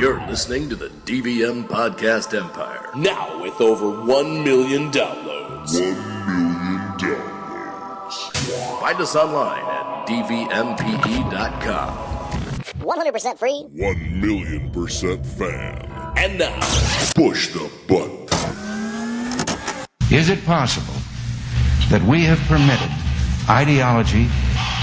You're listening to the DVM Podcast Empire. Now with over 1 million downloads. 1 million downloads. Find us online at DVMPE.com. 100% free. 1,000,000% fan. And now, Push the button. Is it possible that we have permitted ideology,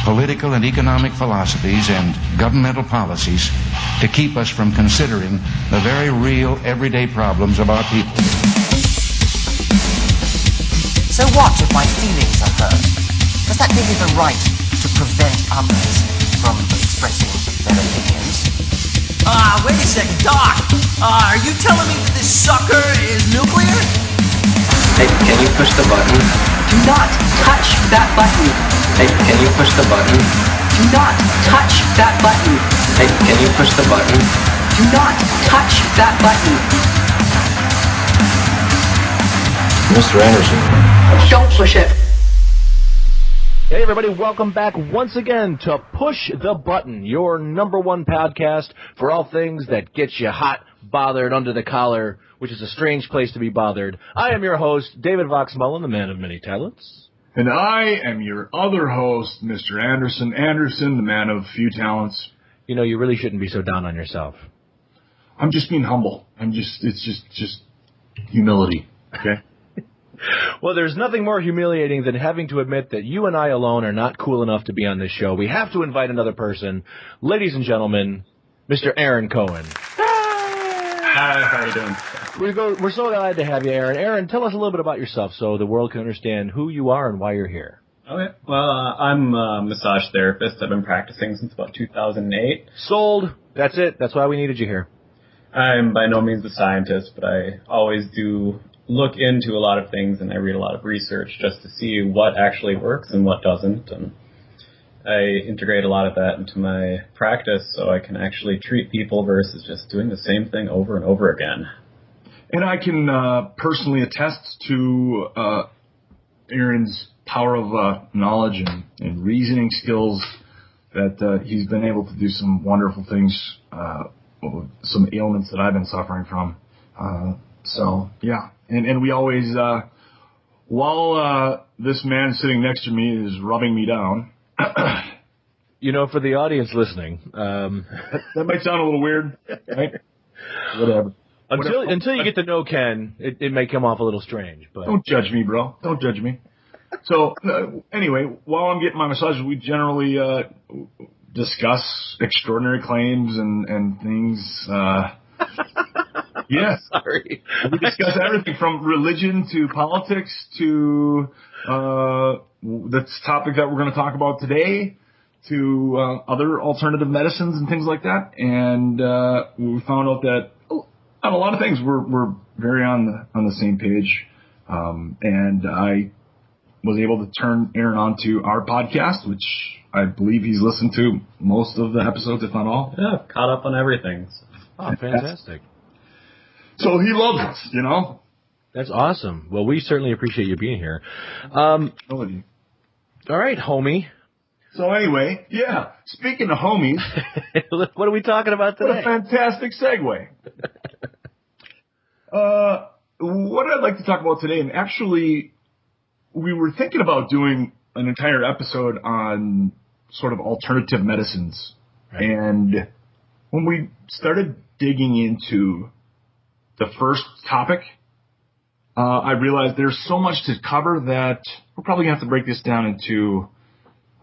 political and economic philosophies, and governmental policies to keep us from considering the very real, everyday problems of our people? So what if my feelings are hurt? Does that give me the right to prevent others from expressing their opinions? Wait a second, Doc! Are you telling me that this sucker is nuclear? Hey, can you push the button? Do not touch that button. Hey, can you push the button? Do not touch that button. Hey, can you push the button? Do not touch that button. Mr. Anderson. Don't push it. Hey everybody, welcome back once again to Push the Button, your number one podcast for all things that get you hot, bothered, under the collar, which is a strange place to be bothered. I am your host, David Vox Mullen, the man of many talents. And I am your other host, Mr. Anderson, the man of few talents. You know, you really shouldn't be so down on yourself. I'm just being humble. It's just humility, okay? Well, there's nothing more humiliating than having to admit that you and I alone are not cool enough to be on this show. We have to invite another person. Ladies and gentlemen, Mr. Aaron Cohen. Hi, how are you doing? We're so glad to have you, Aaron. Aaron, tell us a little bit about yourself so the world can understand who you are and why you're here. Okay, well, I'm a massage therapist. I've been practicing since about 2008. Sold. That's it. That's why we needed you here. I'm by no means a scientist, but I always do look into a lot of things, and I read a lot of research just to see what actually works and what doesn't. And I integrate a lot of that into my practice so I can actually treat people versus just doing the same thing over and over again. And I can personally attest to Aaron's power of knowledge and reasoning skills that he's been able to do some wonderful things with some ailments that I've been suffering from. So, yeah. And we always, while this man sitting next to me is rubbing me down. You know, for the audience listening. That might sound a little weird, right? Whatever. Until you get to know Ken, it may come off a little strange. But don't judge me, bro. Don't judge me. So, anyway, while I'm getting my massage, we generally discuss extraordinary claims and things. Yes. Sorry. We discuss everything from religion to politics to the topic that we're going to talk about today to other alternative medicines and things like that. And we found out that on a lot of things we're very on the same page. And I was able to turn Aaron on to our podcast, which I believe he's listened to most of the episodes, if not all. Yeah, caught up on everything. Oh, fantastic. So he loves us, you know? That's awesome. Well, we certainly appreciate you being here. All right, homie. So anyway, yeah, speaking of homies. What are we talking about today? What a fantastic segue. What I'd like to talk about today, and actually we were thinking about doing an entire episode on sort of alternative medicines. Right. And when we started digging into the first topic, I realized there's so much to cover that we're probably going to have to break this down into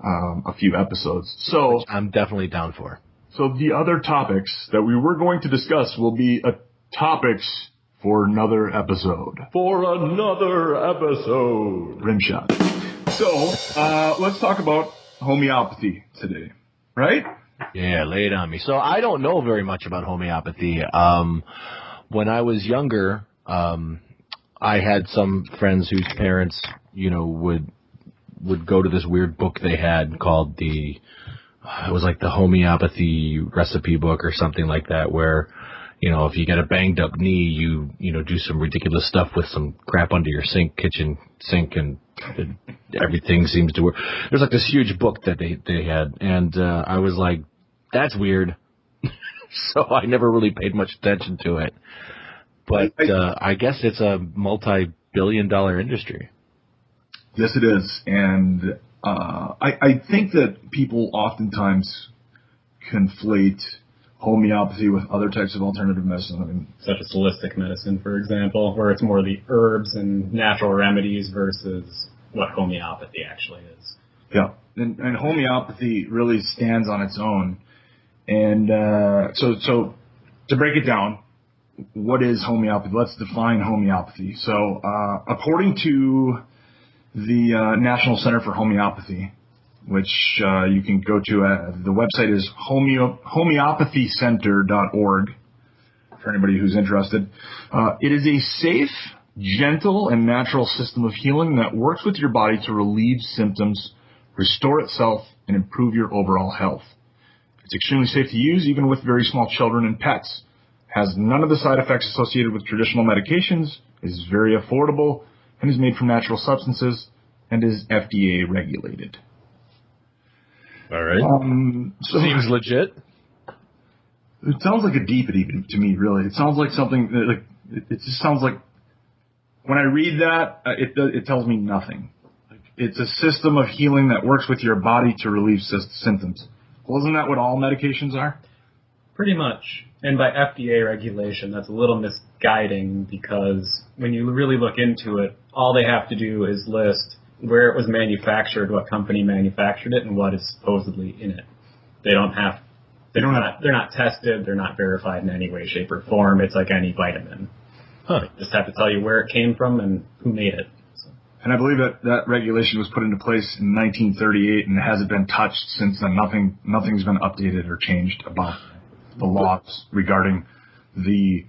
a few episodes. So which I'm definitely down for. So the other topics that we were going to discuss will be topics for another episode. For another episode. Rimshot. So let's talk about homeopathy today, right? Yeah, lay it on me. So I don't know very much about homeopathy. When I was younger, I had some friends whose parents, you know, would go to this weird book they had called it was like the homeopathy recipe book or something like that, where, you know, if you get a banged up knee, you know, do some ridiculous stuff with some crap under your kitchen sink, and everything seems to work. There's like this huge book that they had, and I was like, that's weird. so I never really paid much attention to it. But I guess it's a multi-billion-dollar industry. Yes, it is. And I think that people oftentimes conflate homeopathy with other types of alternative medicine. I mean, such as holistic medicine, for example, where it's more the herbs and natural remedies versus what homeopathy actually is. Yeah, and homeopathy really stands on its own. And so to break it down, what is homeopathy? Let's define homeopathy. So according to the National Center for Homeopathy, which you can go to, the website is homeopathycenter.org for anybody who's interested. It is a safe, gentle, and natural system of healing that works with your body to relieve symptoms, restore itself, and improve your overall health. It's extremely safe to use even with very small children and pets. Has none of the side effects associated with traditional medications, is very affordable, and is made from natural substances, and is FDA regulated. All right. So seems legit. It sounds like a deity to me, really. It sounds like something like it just sounds like when I read that, it tells me nothing. Like, it's a system of healing that works with your body to relieve symptoms. Well, isn't that what all medications are? Pretty much. And by FDA regulation, that's a little misguiding because when you really look into it, all they have to do is list where it was manufactured, what company manufactured it, and what is supposedly in it. They're not tested, they're not verified in any way, shape, or form. It's like any vitamin. They just have to tell you where it came from and who made it. So. And I believe that regulation was put into place in 1938, and it hasn't been touched since then. Nothing's been updated or changed about the laws regarding the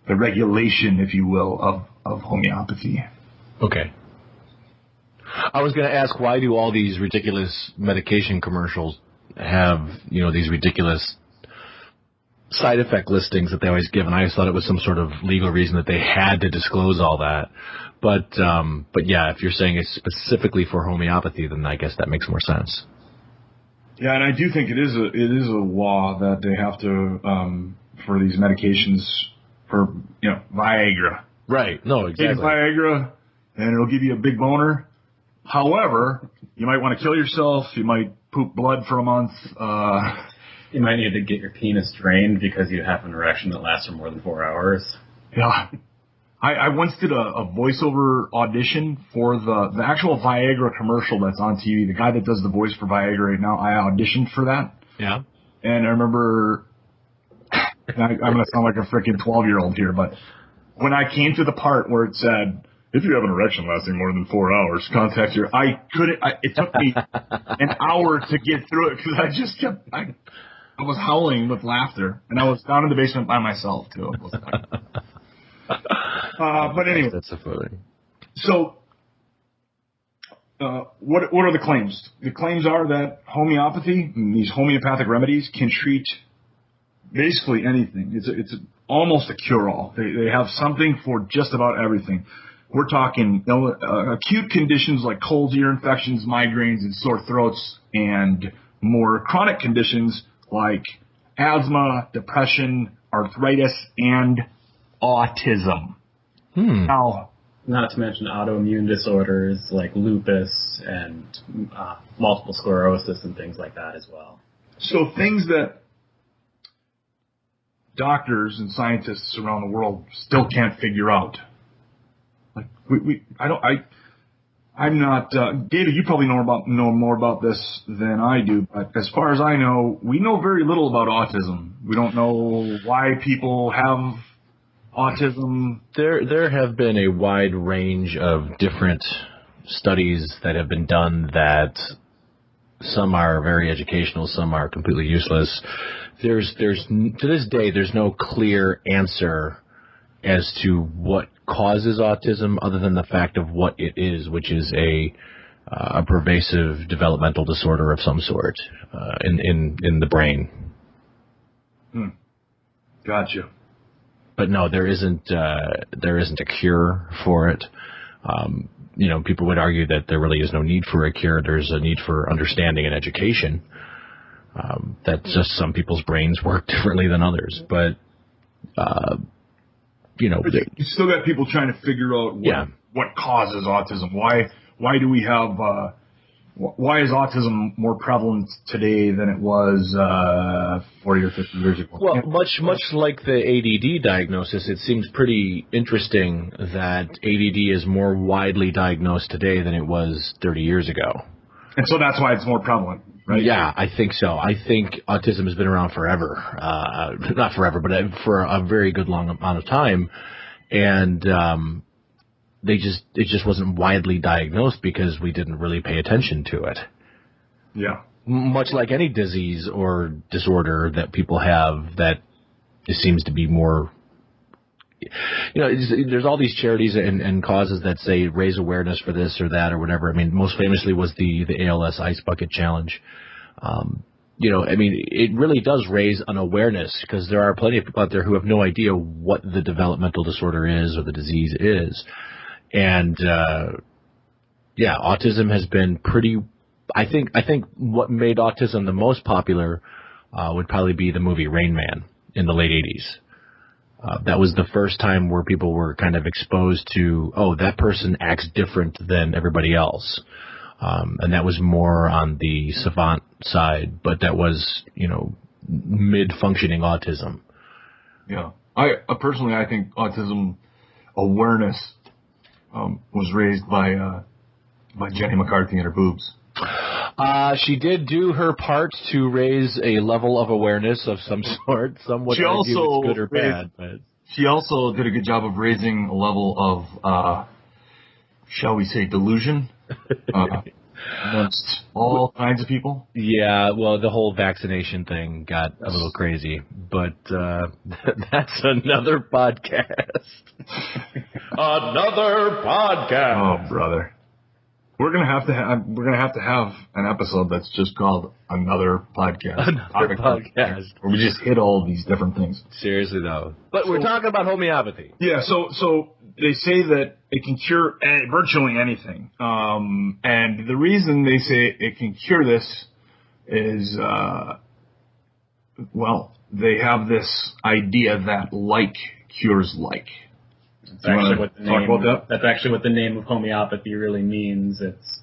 regulation, if you will, of homeopathy. Okay. I was going to ask, why do all these ridiculous medication commercials have, these ridiculous side effect listings that they always give? And I always thought it was some sort of legal reason that they had to disclose all that. But yeah, if you're saying it's specifically for homeopathy, then I guess that makes more sense. Yeah, and I do think it is a law that they have to for these medications for Viagra. Right. No, exactly. Take Viagra, and it'll give you a big boner. However, you might want to kill yourself. You might poop blood for a month. You might need to get your penis drained because you have an erection that lasts for more than 4 hours. Yeah. I once did a voiceover audition for the actual Viagra commercial that's on TV. The guy that does the voice for Viagra right now, I auditioned for that. Yeah. And I remember, I'm going to sound like a freaking 12-year-old here, but when I came to the part where it said, if you have an erection lasting more than 4 hours, contact your... it took me an hour to get through it because I just kept... I was howling with laughter, and I was down in the basement by myself, too. But anyway. That's so funny. So, what are the claims? The claims are that homeopathy, these homeopathic remedies, can treat basically anything. It's almost a cure-all. They have something for just about everything. We're talking acute conditions like colds, ear infections, migraines, and sore throats, and more chronic conditions like asthma, depression, arthritis, and autism. Now, not to mention autoimmune disorders like lupus and multiple sclerosis and things like that as well. So things that doctors and scientists around the world still can't figure out. Like I'm not David. You probably know more about this than I do. But as far as I know, we know very little about autism. We don't know why people have autism. There have been a wide range of different studies that have been done that some are very educational, some are completely useless. There's to this day there's no clear answer as to what causes autism other than the fact of what it is, which is a pervasive developmental disorder of some sort in the brain. Gotcha. But no, there isn't a cure for it. People would argue that there really is no need for a cure. There's a need for understanding and education. That just some people's brains work differently than others. But, you still got people trying to figure out what causes autism. Why do we have, why is autism more prevalent today than it was 40 or 50 years ago? Well, much like the ADD diagnosis, it seems pretty interesting that ADD is more widely diagnosed today than it was 30 years ago. And so that's why it's more prevalent, right? Yeah, I think so. I think autism has been around forever. Not forever, but for a very good long amount of time. And it just wasn't widely diagnosed because we didn't really pay attention to it. Yeah. Much like any disease or disorder that people have, that it seems to be more. There's all these charities and causes that say raise awareness for this or that or whatever. I mean, most famously was the ALS Ice Bucket Challenge. It really does raise an awareness because there are plenty of people out there who have no idea what the developmental disorder is or the disease is. And, autism has been pretty, I think what made autism the most popular, would probably be the movie Rain Man in the late 80s. That was the first time where people were kind of exposed to, that person acts different than everybody else. And that was more on the savant side, but that was, mid-functioning autism. Yeah. I think autism awareness was raised by Jenny McCarthy and her boobs. She did do her part to raise a level of awareness of some sort. Some would argue it's good or bad. But she also did a good job of raising a level of, shall we say, delusion amongst all kinds of people. Yeah, well, the whole vaccination thing got a little crazy, but that's another podcast. Another podcast. Oh, brother. We're gonna have to have an episode that's just called Another Podcast. Another podcast. Where we just hit all these different things. Seriously though. But we're talking about homeopathy. Yeah, so they say that it can cure virtually anything. And the reason they say it can cure this is they have this idea that like cures like. That's actually what the name of homeopathy really means. It's,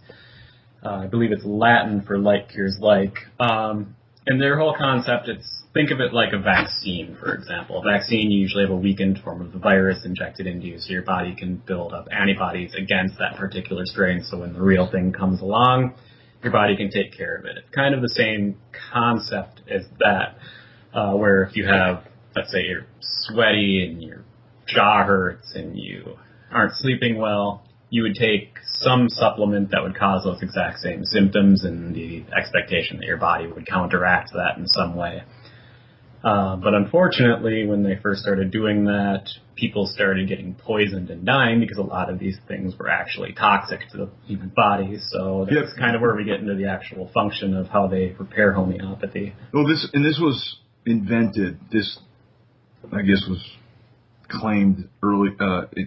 I believe it's Latin for like cures like. And their whole concept, think of it like a vaccine, for example. A vaccine, you usually have a weakened form of the virus injected into you, so your body can build up antibodies against that particular strain, so when the real thing comes along, your body can take care of it. It's kind of the same concept as that, where if you have, let's say you're sweaty and your jaw hurts and you aren't sleeping well, you would take some supplement that would cause those exact same symptoms and the expectation that your body would counteract that in some way. But unfortunately, when they first started doing that, people started getting poisoned and dying because a lot of these things were actually toxic to the human body. So that's kind of where we get into the actual function of how they repair homeopathy. Well, this was invented, I guess was claimed early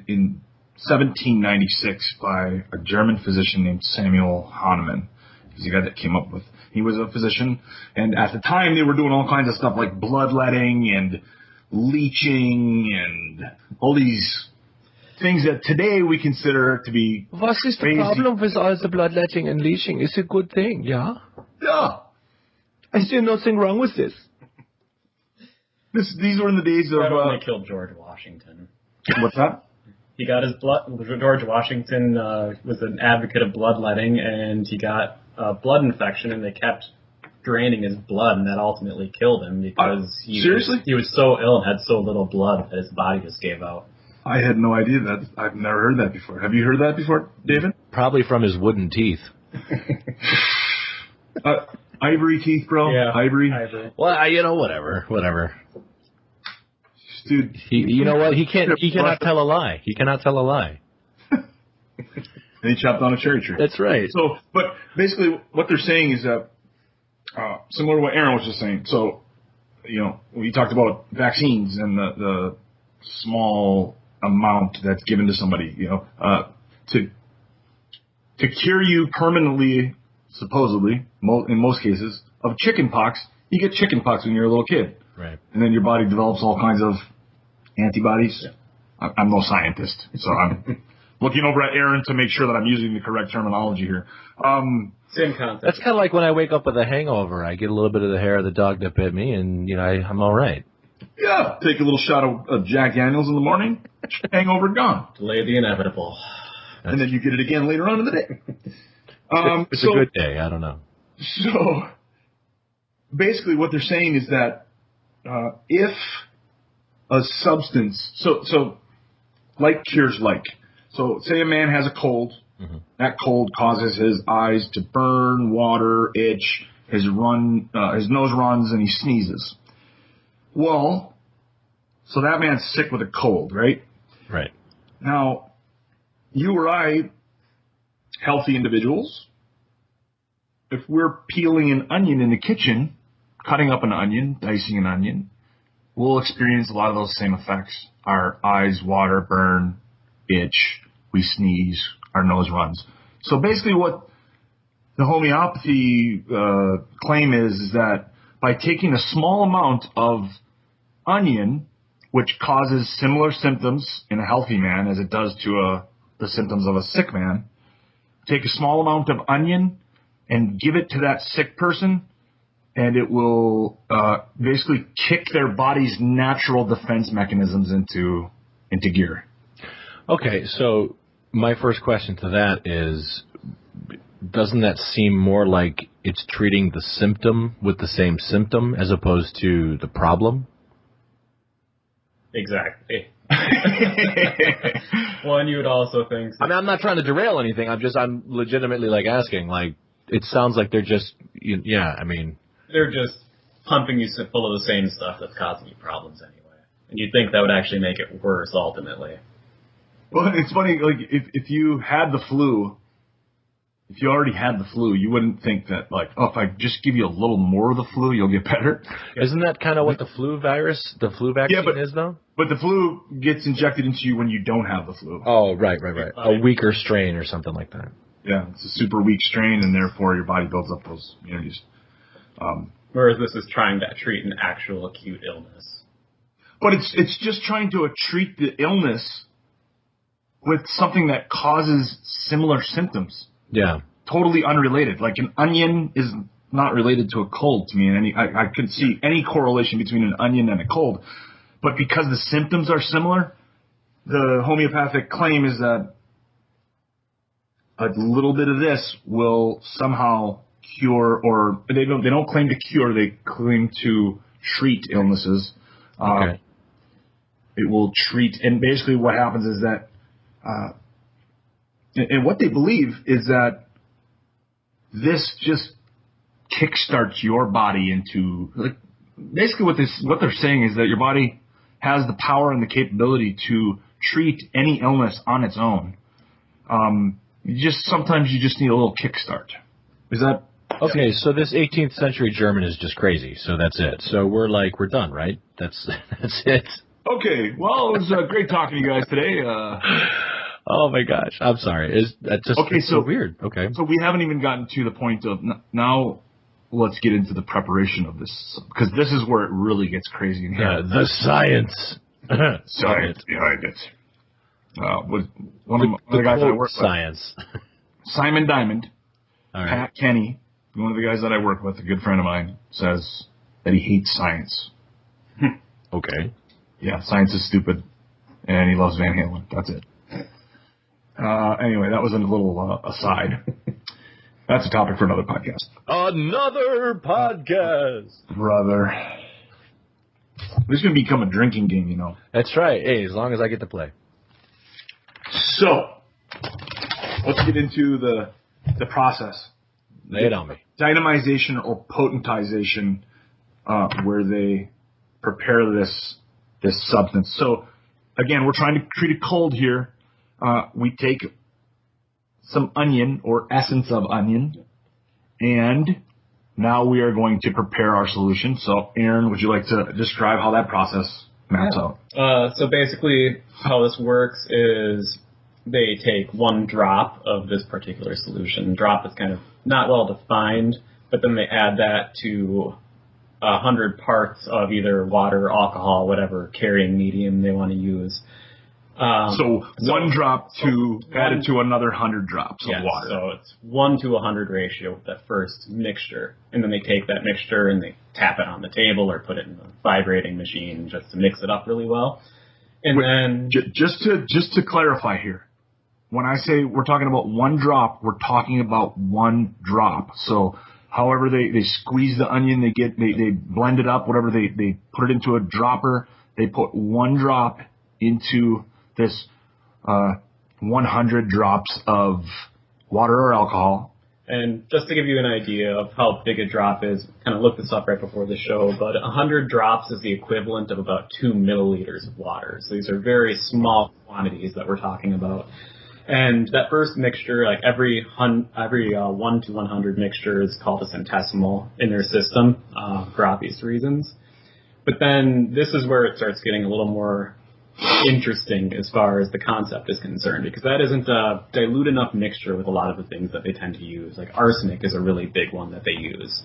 in 1796 by a German physician named Samuel Hahnemann. He's the guy that came up with. He was a physician, and at the time they were doing all kinds of stuff like bloodletting and leeching and all these things that today we consider to be What is the problem with all the bloodletting and leeching? It's a good thing, yeah? Yeah. I see nothing wrong with this. These were in the days of... when they killed George Washington. What's that? He got his blood... George Washington was an advocate of bloodletting, and he got a blood infection, and they kept draining his blood, and that ultimately killed him because he was so ill and had so little blood that his body just gave out. I had no idea that. I've never heard that before. Have you heard that before, David? Probably from his wooden teeth. Ivory teeth, bro. Yeah, ivory. Well, whatever. Dude, you know what? He cannot tell a lie. He cannot tell a lie. And he chopped down a cherry tree. That's right. So, but basically, what they're saying is that similar to what Aaron was just saying. So, we talked about vaccines and the small amount that's given to somebody. To cure you permanently, supposedly, in most cases, of chicken pox, You get chicken pox when you're a little kid. Right. And then your body develops all kinds of antibodies. Yeah. I'm no scientist, so I'm looking over at Aaron to make sure that I'm using the correct terminology here. Same concept. That's kind of like when I wake up with a hangover. I get a little bit of the hair of the dog that bit me, and I'm all right. Yeah, take a little shot of Jack Daniels in the morning, hangover gone. Delay the inevitable. And then you get it again later on in the day. It's a good day. I don't know. So basically what they're saying is that if a substance, so like cures like. So say a man has a cold. Mm-hmm. That cold causes his eyes to burn, water, itch, his nose runs, and he sneezes. Well, so that man's sick with a cold, right? Right. Now, you or I, healthy individuals, if we're peeling an onion in the kitchen, cutting up an onion, dicing an onion, we'll experience a lot of those same effects. Our eyes water, burn, itch, we sneeze, our nose runs. So basically what the homeopathy claim is that by taking a small amount of onion, which causes similar symptoms in a healthy man as it does to the symptoms of a sick man, take a small amount of onion and give it to that sick person, and it will basically kick their body's natural defense mechanisms into gear. Okay, so my first question to that is, doesn't that seem more like it's treating the symptom with the same symptom as opposed to the problem? Exactly. Well, and you would also think... I mean, I'm not trying to derail anything. I'm legitimately, asking. It sounds like they're just... Yeah, I mean... They're just pumping you full of the same stuff that's causing you problems anyway. And you'd think that would actually make it worse, ultimately. Well, it's funny, if you had the flu... If you already had the flu, you wouldn't think that, if I just give you a little more of the flu, you'll get better. Isn't that kind of what the flu vaccine is, though? But the flu gets injected into you when you don't have the flu. Oh, right. A weaker strain or something like that. Yeah, it's a super weak strain, and therefore your body builds up those immunities. Whereas this is trying to treat an actual acute illness. But it's just trying to treat the illness with something that causes similar symptoms. Yeah. Totally unrelated. Like an onion is not related to a cold to me. I could see any correlation between an onion and a cold. But because the symptoms are similar, the homeopathic claim is that a little bit of this will somehow cure, or they don't claim to cure, they claim to treat illnesses. Okay. It will treat, and basically what happens is that and what they believe is that this just kickstarts your body into, basically what they're saying is that your body has the power and the capability to treat any illness on its own. Sometimes you just need a little kickstart. Is that okay? So this 18th century German is just crazy. So that's it. So we're done, right? That's it. Okay. Well, it was great talking to you guys today. Oh my gosh, I'm sorry. It's so weird. Okay. So we haven't even gotten to the point of now. Let's get into the preparation of this, because this is where it really gets crazy in here. Yeah, the science. Science behind it. With one of the guys I work science. with, Simon Diamond, all right. Pat Kenny, one of the guys that I work with, a good friend of mine, says that he hates science. Okay. Yeah, science is stupid, and he loves Van Halen. That's it. Anyway, that was a little aside. That's a topic for another podcast. Another podcast. Brother. This is going to become a drinking game, you know. That's right. Hey, as long as I get to play. So, let's get into the process. Lay it on me. Dynamization or potentization, where they prepare this substance. So, again, we're trying to treat a cold here. We take some onion or essence of onion, and now we are going to prepare our solution. So, Aaron, would you like to describe how that process maps out? So basically, how this works is they take one drop of this particular solution. Drop is kind of not well defined, but then they add that to 100 parts of either water, alcohol, whatever carrying medium they want to use. So one drop added to another 100 drops of water. So it's 1 to 100 ratio with that first mixture. And then they take that mixture and they tap it on the table or put it in the vibrating machine just to mix it up really well. And then just to clarify here, when I say we're talking about one drop, we're talking about one drop. So however they squeeze the onion, they blend it up, whatever they put it into a dropper, they put one drop into this 100 drops of water or alcohol. And just to give you an idea of how big a drop is, kind of looked this up right before the show, but 100 drops is the equivalent of about 2 milliliters of water. So these are very small quantities that we're talking about. And that first mixture, like every 1 to 100 mixture is called a centesimal in their system for obvious reasons. But then this is where it starts getting a little more interesting as far as the concept is concerned, because that isn't a dilute enough mixture with a lot of the things that they tend to use. Like arsenic is a really big one that they use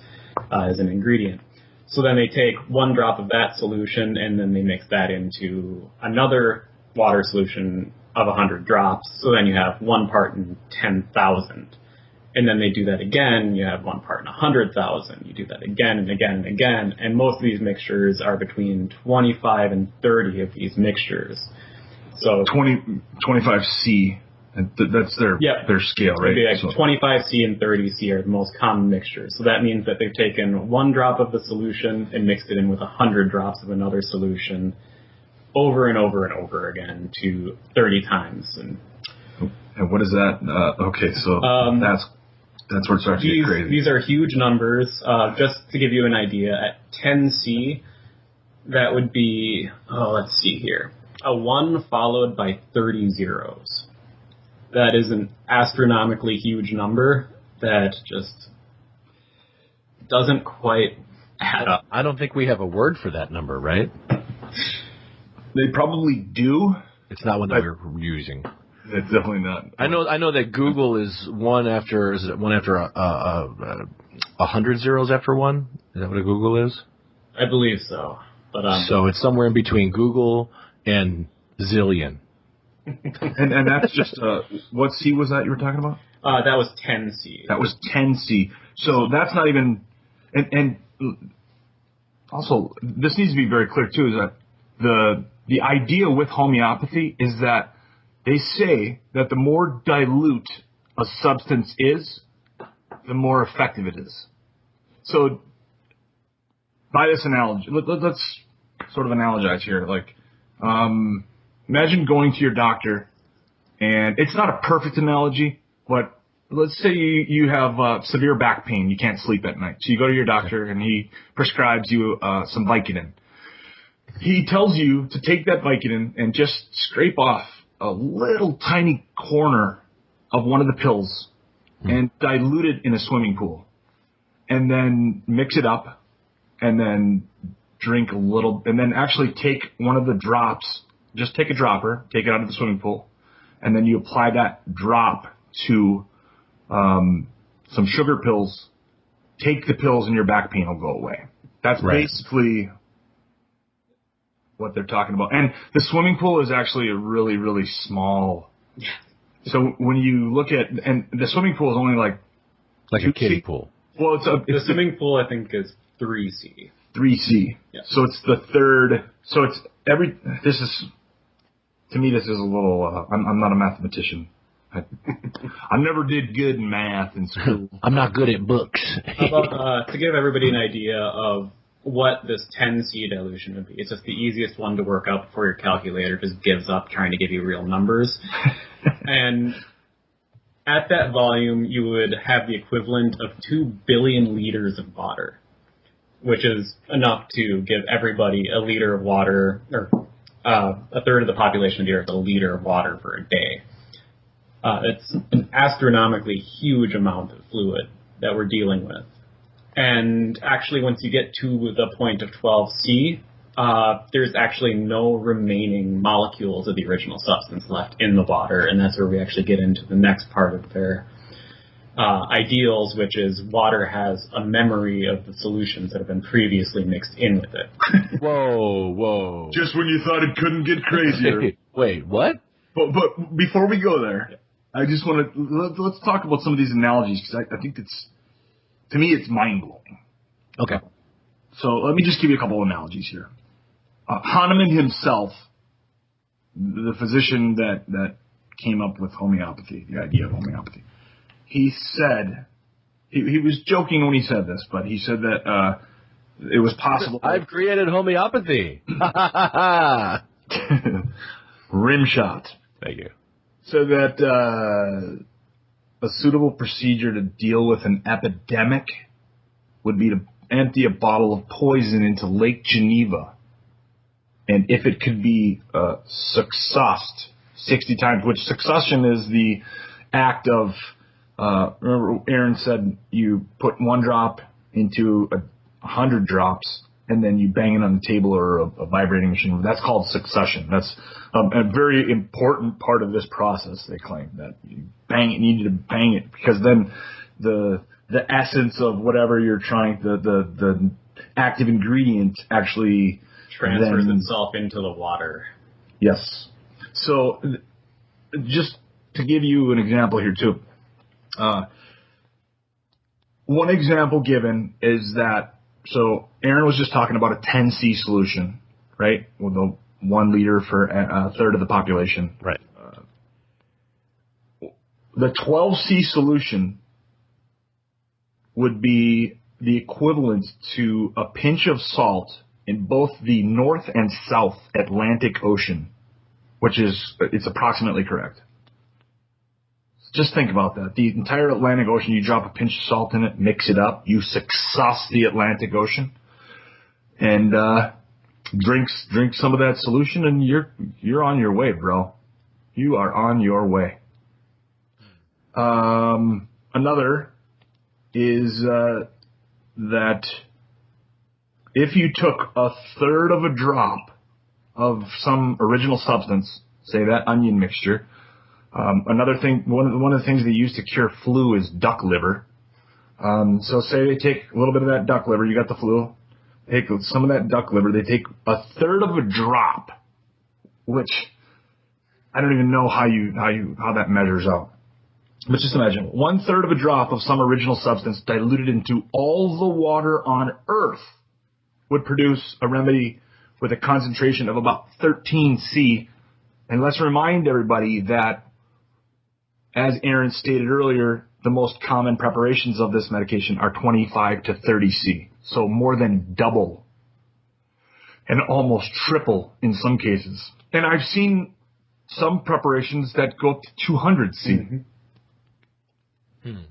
as an ingredient. So then they take 1 drop of that solution and then they mix that into another water solution of 100 drops. So then you have 1 part in 10,000. And then they do that again, you have 1 part in 100,000. You do that again and again and again. And most of these mixtures are between 25 and 30 of these mixtures. So 25C, that's their scale, right? Like 25C and 30C are the most common mixtures. So that means that they've taken 1 drop of the solution and mixed it in with 100 drops of another solution over and over and over again to 30 times. And what is that? Okay, so that's where it starts to get crazy. These are huge numbers. Just to give you an idea, at 10C, that would be, let's see here, a 1 followed by 30 zeros. That is an astronomically huge number that just doesn't quite add up. I don't think we have a word for that number, right? They probably do. It's not one that we're using. It's definitely not. I know that Google is one after 100 zeros after 1? Is that what a Google is? I believe so. But so it's somewhere in between Google and zillion. and that's just what C was that you were talking about? That was 10C. That was 10C. So that's not even and also this needs to be very clear too, is that the idea with homeopathy is that they say that the more dilute a substance is, the more effective it is. So, by this analogy, let's sort of analogize here. Like, imagine going to your doctor, and it's not a perfect analogy, but let's say you have severe back pain. You can't sleep at night. So you go to your doctor, and he prescribes you some Vicodin. He tells you to take that Vicodin and just scrape off a little tiny corner of one of the pills and dilute it in a swimming pool. And then mix it up and then drink a little, and then actually take one of the drops, just take a dropper, take it out of the swimming pool, and then you apply that drop to some sugar pills, take the pills and your back pain will go away. That's basically what they're talking about. And the swimming pool is actually a really, really small. So when you look at, and the swimming pool is only like a kiddie pool. Well, the swimming pool I think is 3C. 3C. Yeah. So it's the third. So it's to me this is a little. I'm not a mathematician. I never did good in math in school. I'm not good at books. How about, to give everybody an idea of what this 10C dilution would be. It's just the easiest one to work out before your calculator just gives up trying to give you real numbers. And at that volume, you would have the equivalent of 2 billion liters of water, which is enough to give everybody a liter of water, or a third of the population of the Earth a liter of water for a day. It's an astronomically huge amount of fluid that we're dealing with. And actually, once you get to the point of 12C, there's actually no remaining molecules of the original substance left in the water, and that's where we actually get into the next part of their ideals, which is water has a memory of the solutions that have been previously mixed in with it. Whoa. Just when you thought it couldn't get crazier. Wait, what? But before we go there, I just want to let's talk about some of these analogies because I think to me it's mind blowing. Okay. So let me just give you a couple of analogies here. Hahnemann himself, the physician that came up with homeopathy, the idea of homeopathy, he said he was joking when he said this, but he said that it was possible. I've created homeopathy. Rim shot. Thank you. So that a suitable procedure to deal with an epidemic would be to empty a bottle of poison into Lake Geneva. And if it could be succussed 60 times, which succussion is the act of, remember Aaron said you put 1 drop into 100 drops, and then you bang it on the table or a vibrating machine. That's called succussion. That's a very important part of this process, they claim, that you need to bang it, because then the essence of whatever you're trying, the active ingredient actually transfers itself into the water. Yes. So just to give you an example here too, one example given is that, so Aaron was just talking about a 10C solution, right? With the 1 liter for a third of the population. Right. The 12C solution would be the equivalent to a pinch of salt in both the North and South Atlantic Ocean, which is, it's approximately correct. Just think about that. The entire Atlantic Ocean, you drop a pinch of salt in it, mix it up, you succuss the Atlantic Ocean, and drink some of that solution, and you're on your way, bro. You are on your way. Another is that if you took a third of a drop of some original substance, say that onion mixture. Another thing, one of the things they use to cure flu is duck liver. So say they take a little bit of that duck liver, you got the flu, take some of that duck liver, they take a third of a drop, which I don't even know how that measures out. But just imagine, 1/3 of a drop of some original substance diluted into all the water on Earth would produce a remedy with a concentration of about 13C. And let's remind everybody that, as Aaron stated earlier, the most common preparations of this medication are 25 to 30C. So more than double and almost triple in some cases. And I've seen some preparations that go up to 200C. Mm-hmm.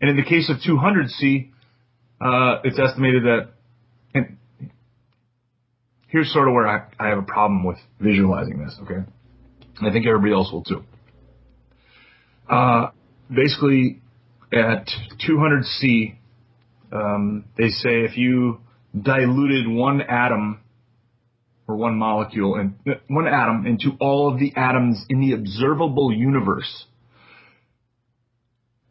And in the case of 200C, it's estimated that, and here's sort of where I have a problem with visualizing this, okay? I think everybody else will too. Basically, at 200C, they say if you diluted one atom or one molecule and one atom into all of the atoms in the observable universe,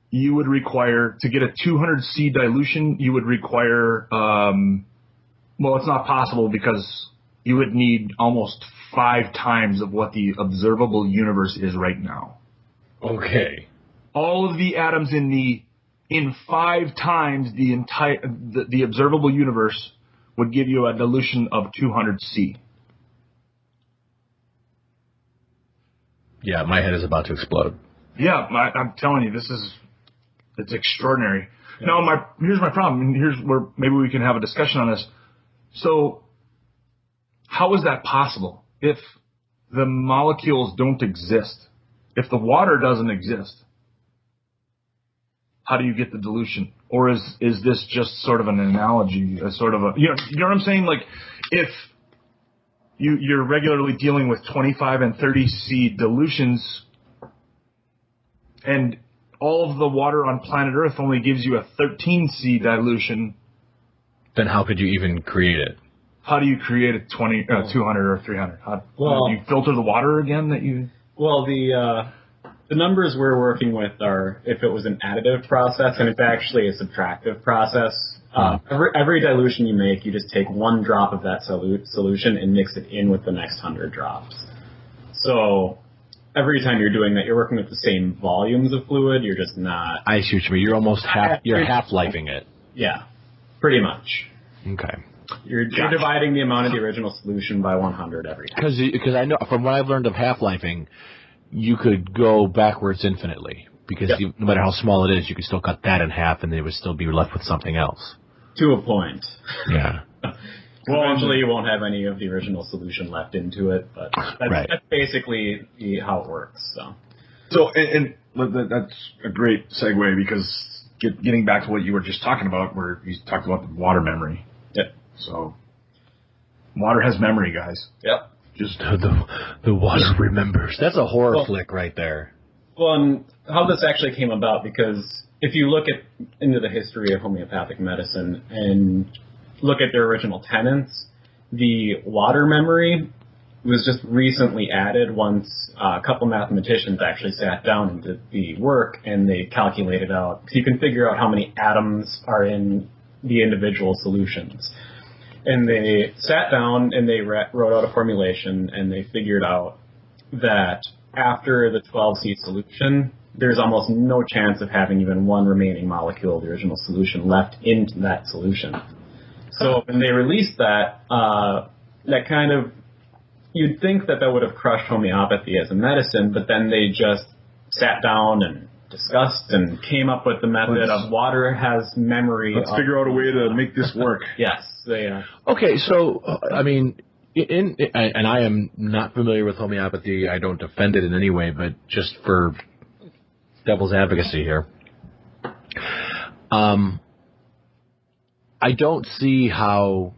you would require, to get a 200C dilution, you would require, well, it's not possible because you would need almost 5 times of what the observable universe is right now. Okay. All of the atoms in 5 times the observable universe would give you a dilution of 200C. Yeah, my head is about to explode. Yeah, I'm telling you, it's extraordinary. Yeah. Now, here's my problem, and here's where maybe we can have a discussion on this. So, how is that possible? If the molecules don't exist, if the water doesn't exist, how do you get the dilution? Or is this just sort of an analogy, a sort of a, you know what I'm saying? Like, if you're regularly dealing with 25 and 30C dilutions, and all of the water on planet Earth only gives you a 13C dilution, then how could you even create it? How do you create a 200 or 300? How do you filter the water again that you? Well, The numbers we're working with are if it was an additive process, and it's actually a subtractive process. Every dilution you make, you just take 1 drop of that solution and mix it in with the next 100 drops. So every time you're doing that, you're working with the same volumes of fluid. You're just not. I see what you mean. You're almost half-lifing it. Yeah, pretty much. Okay. You're dividing the amount of the original solution by 100 every time. Because I know from what I've learned of half-lifing, you could go backwards infinitely. Because no matter how small it is, you could still cut that in half, and they would still be left with something else. To a point. Yeah. Eventually, you won't have any of the original solution left into it, but that's basically how it works. So, and that's a great segue because getting back to what you were just talking about, where you talked about the water memory. Yep. So, water has memory, guys. Yep. Just the water remembers. That's a horror flick right there. Well, and how this actually came about, because if you look into the history of homeopathic medicine and look at their original tenets, the water memory was just recently added once a couple mathematicians actually sat down and did the work, and they calculated out, because you can figure out how many atoms are in the individual solutions. And they sat down and they wrote out a formulation, and they figured out that after the 12-seed solution, there's almost no chance of having even one remaining molecule of the original solution left into that solution. So when they released that, that kind of, you'd think that would have crushed homeopathy as a medicine, but then they just sat down and discussed and came up with the method of water has memory. Let's figure out a way to make this work. Yes. Okay, so, I mean, and I am not familiar with homeopathy. I don't defend it in any way, but just for devil's advocacy here. I don't see how,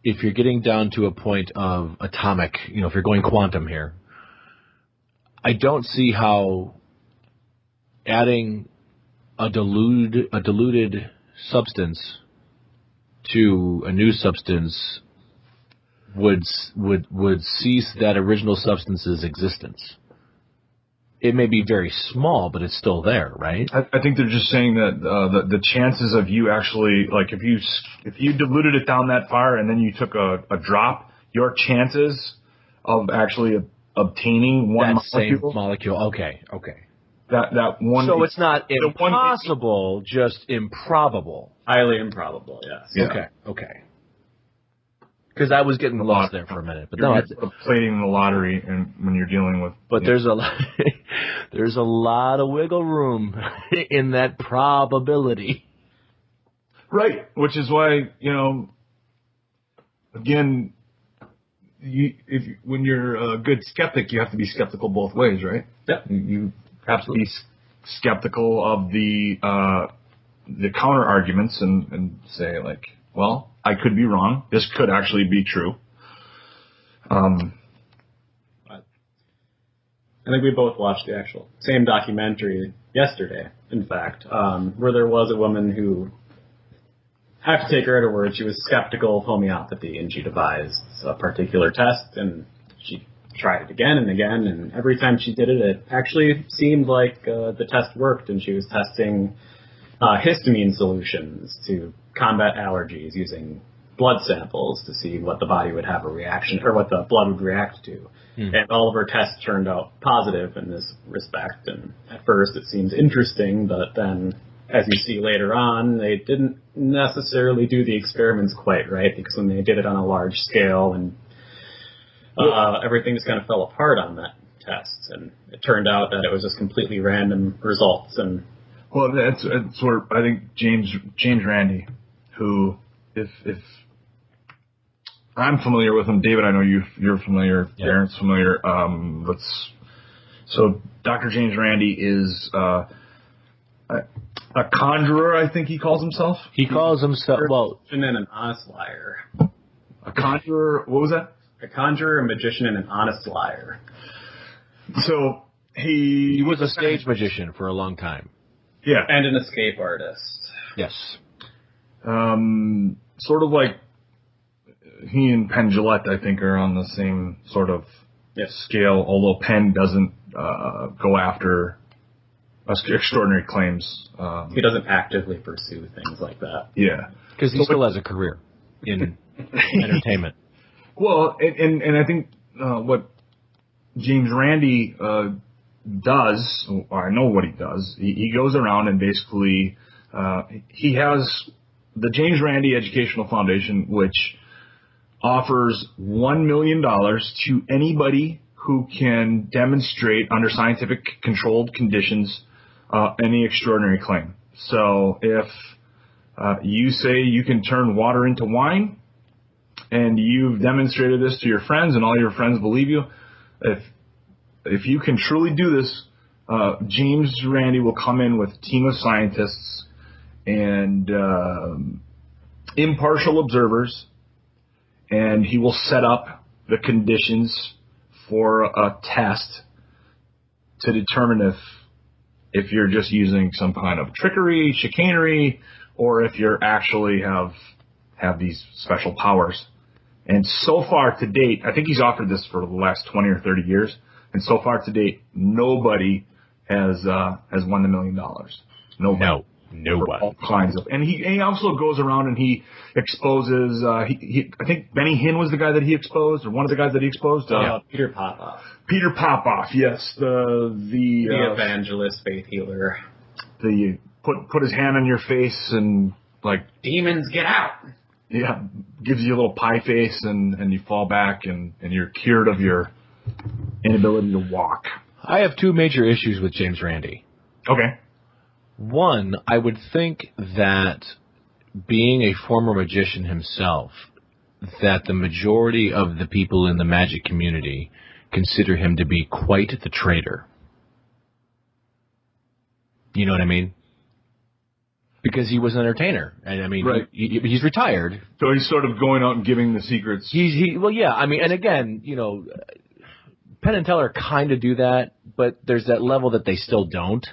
if you're getting down to a point of atomic, if you're going quantum here, I don't see how adding a diluted substance to a new substance would cease that original substance's existence. It may be very small, but it's still there, right? I think they're just saying that the chances of you actually, like, if you diluted it down that far and then you took a drop, your chances of actually obtaining one same molecule. Okay. That one. So it's not impossible, just improbable. Highly improbable. Yes. Yeah. Okay. Because I was getting lost there for a minute, but no, it's playing the lottery, and when you're dealing with. But there's a lot of wiggle room in that probability. Right, which is why again, when you're a good skeptic, you have to be skeptical both ways, right? Yeah. You have to be skeptical of the counter arguments and say, like, well, I could be wrong. This could actually be true. I think we both watched the actual same documentary yesterday, in fact, where there was a woman who, I have to take her at her word, she was skeptical of homeopathy, and she devised a particular test, and she tried it again and again, and every time she did it, it actually seemed like the test worked, and she was testing histamine solutions to combat allergies using blood samples to see what the body would have a reaction, or what the blood would react to. And all of her tests turned out positive in this respect, and at first it seems interesting, but then as you see later on, they didn't necessarily do the experiments quite right, because when they did it on a large scale, and everything just kind of fell apart on that test, and it turned out that it was just completely random results. And well, that's where I think James Randi, who, if I'm familiar with him, David, I know you're familiar, Darren's familiar. So Dr. James Randi is a conjurer, I think he calls himself. He calls himself, and then an honest liar. A conjurer, what was that? A conjurer, a magician, and an honest liar. So he was a stage magician for a long time. Yeah. And an escape artist. Yes. Sort of like he and Penn Jillette, I think, are on the same sort of scale, although Penn doesn't go after extraordinary claims. He doesn't actively pursue things like that. Yeah. Because he still has a career in entertainment. Well, and I think what James Randi does, or I know what he does, he goes around and basically, he has the James Randi Educational Foundation, which offers $1 million to anybody who can demonstrate under scientific controlled conditions any extraordinary claim. So if you say you can turn water into wine, and you've demonstrated this to your friends, and all your friends believe you, if you can truly do this, James Randi will come in with a team of scientists and impartial observers, and he will set up the conditions for a test to determine if you're just using some kind of trickery, chicanery, or if you're actually have these special powers. And so far to date, I think he's offered this for the last 20 or 30 years, and so far to date, nobody has won $1 million. Nobody. No. Nobody. All kinds of, and he also goes around and he exposes. I think Benny Hinn was the guy that he exposed, or one of the guys that he exposed. Peter Popoff. Peter Popoff, yes, the evangelist, faith healer. The put his hand on your face and like demons get out. Yeah, gives you a little pie face and you fall back and you're cured of your inability to walk. I have two major issues with James Randi. Okay. One, I would think that being a former magician himself, that the majority of the people in the magic community consider him to be quite the traitor. You know what I mean? Because he was an entertainer, and I mean, right. He's retired. So he's sort of going out and giving the secrets. Well, yeah. I mean, and again, Penn and Teller kind of do that, but there's that level that they still don't.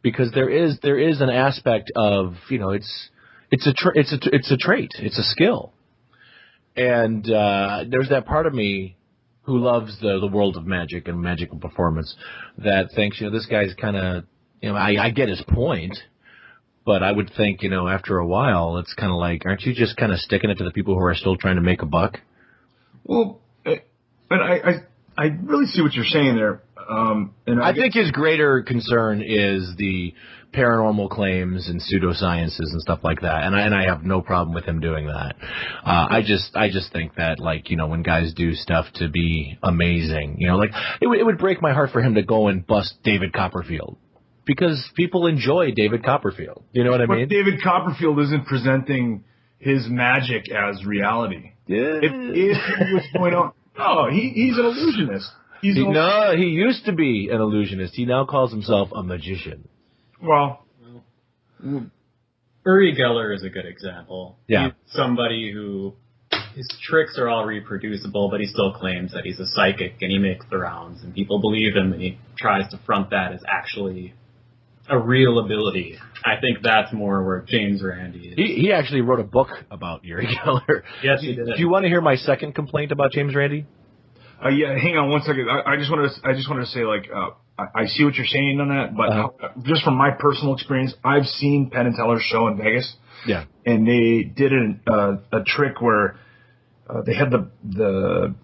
Because there is an aspect of it's a trait, it's a skill, and there's that part of me who loves the world of magic and magical performance that thinks this guy's kind of I get his point, but I would think after a while it's kind of like, aren't you just kind of sticking it to the people who are still trying to make a buck? Well, but I really see what you're saying there. And I think his greater concern is the paranormal claims and pseudosciences and stuff like that, and I have no problem with him doing that. I just think that when guys do stuff to be amazing, it would break my heart for him to go and bust David Copperfield, because people enjoy David Copperfield. You know what I mean? But David Copperfield isn't presenting his magic as reality. Yeah. If he was going on, he's an illusionist. He used to be an illusionist. He now calls himself a magician. Well, Uri Geller is a good example. Yeah. He's somebody who his tricks are all reproducible, but he still claims that he's a psychic and he makes the rounds, and people believe him, and he tries to front that as actually a real ability. I think that's more where James Randi is. He actually wrote a book about Uri Geller. Yes, he did. Do you want to hear my second complaint about James Randi? Yeah, hang on one second. I just wanted to say, I see what you're saying on that, but just from my personal experience, I've seen Penn and Teller's show in Vegas. Yeah. And they did a trick where they had the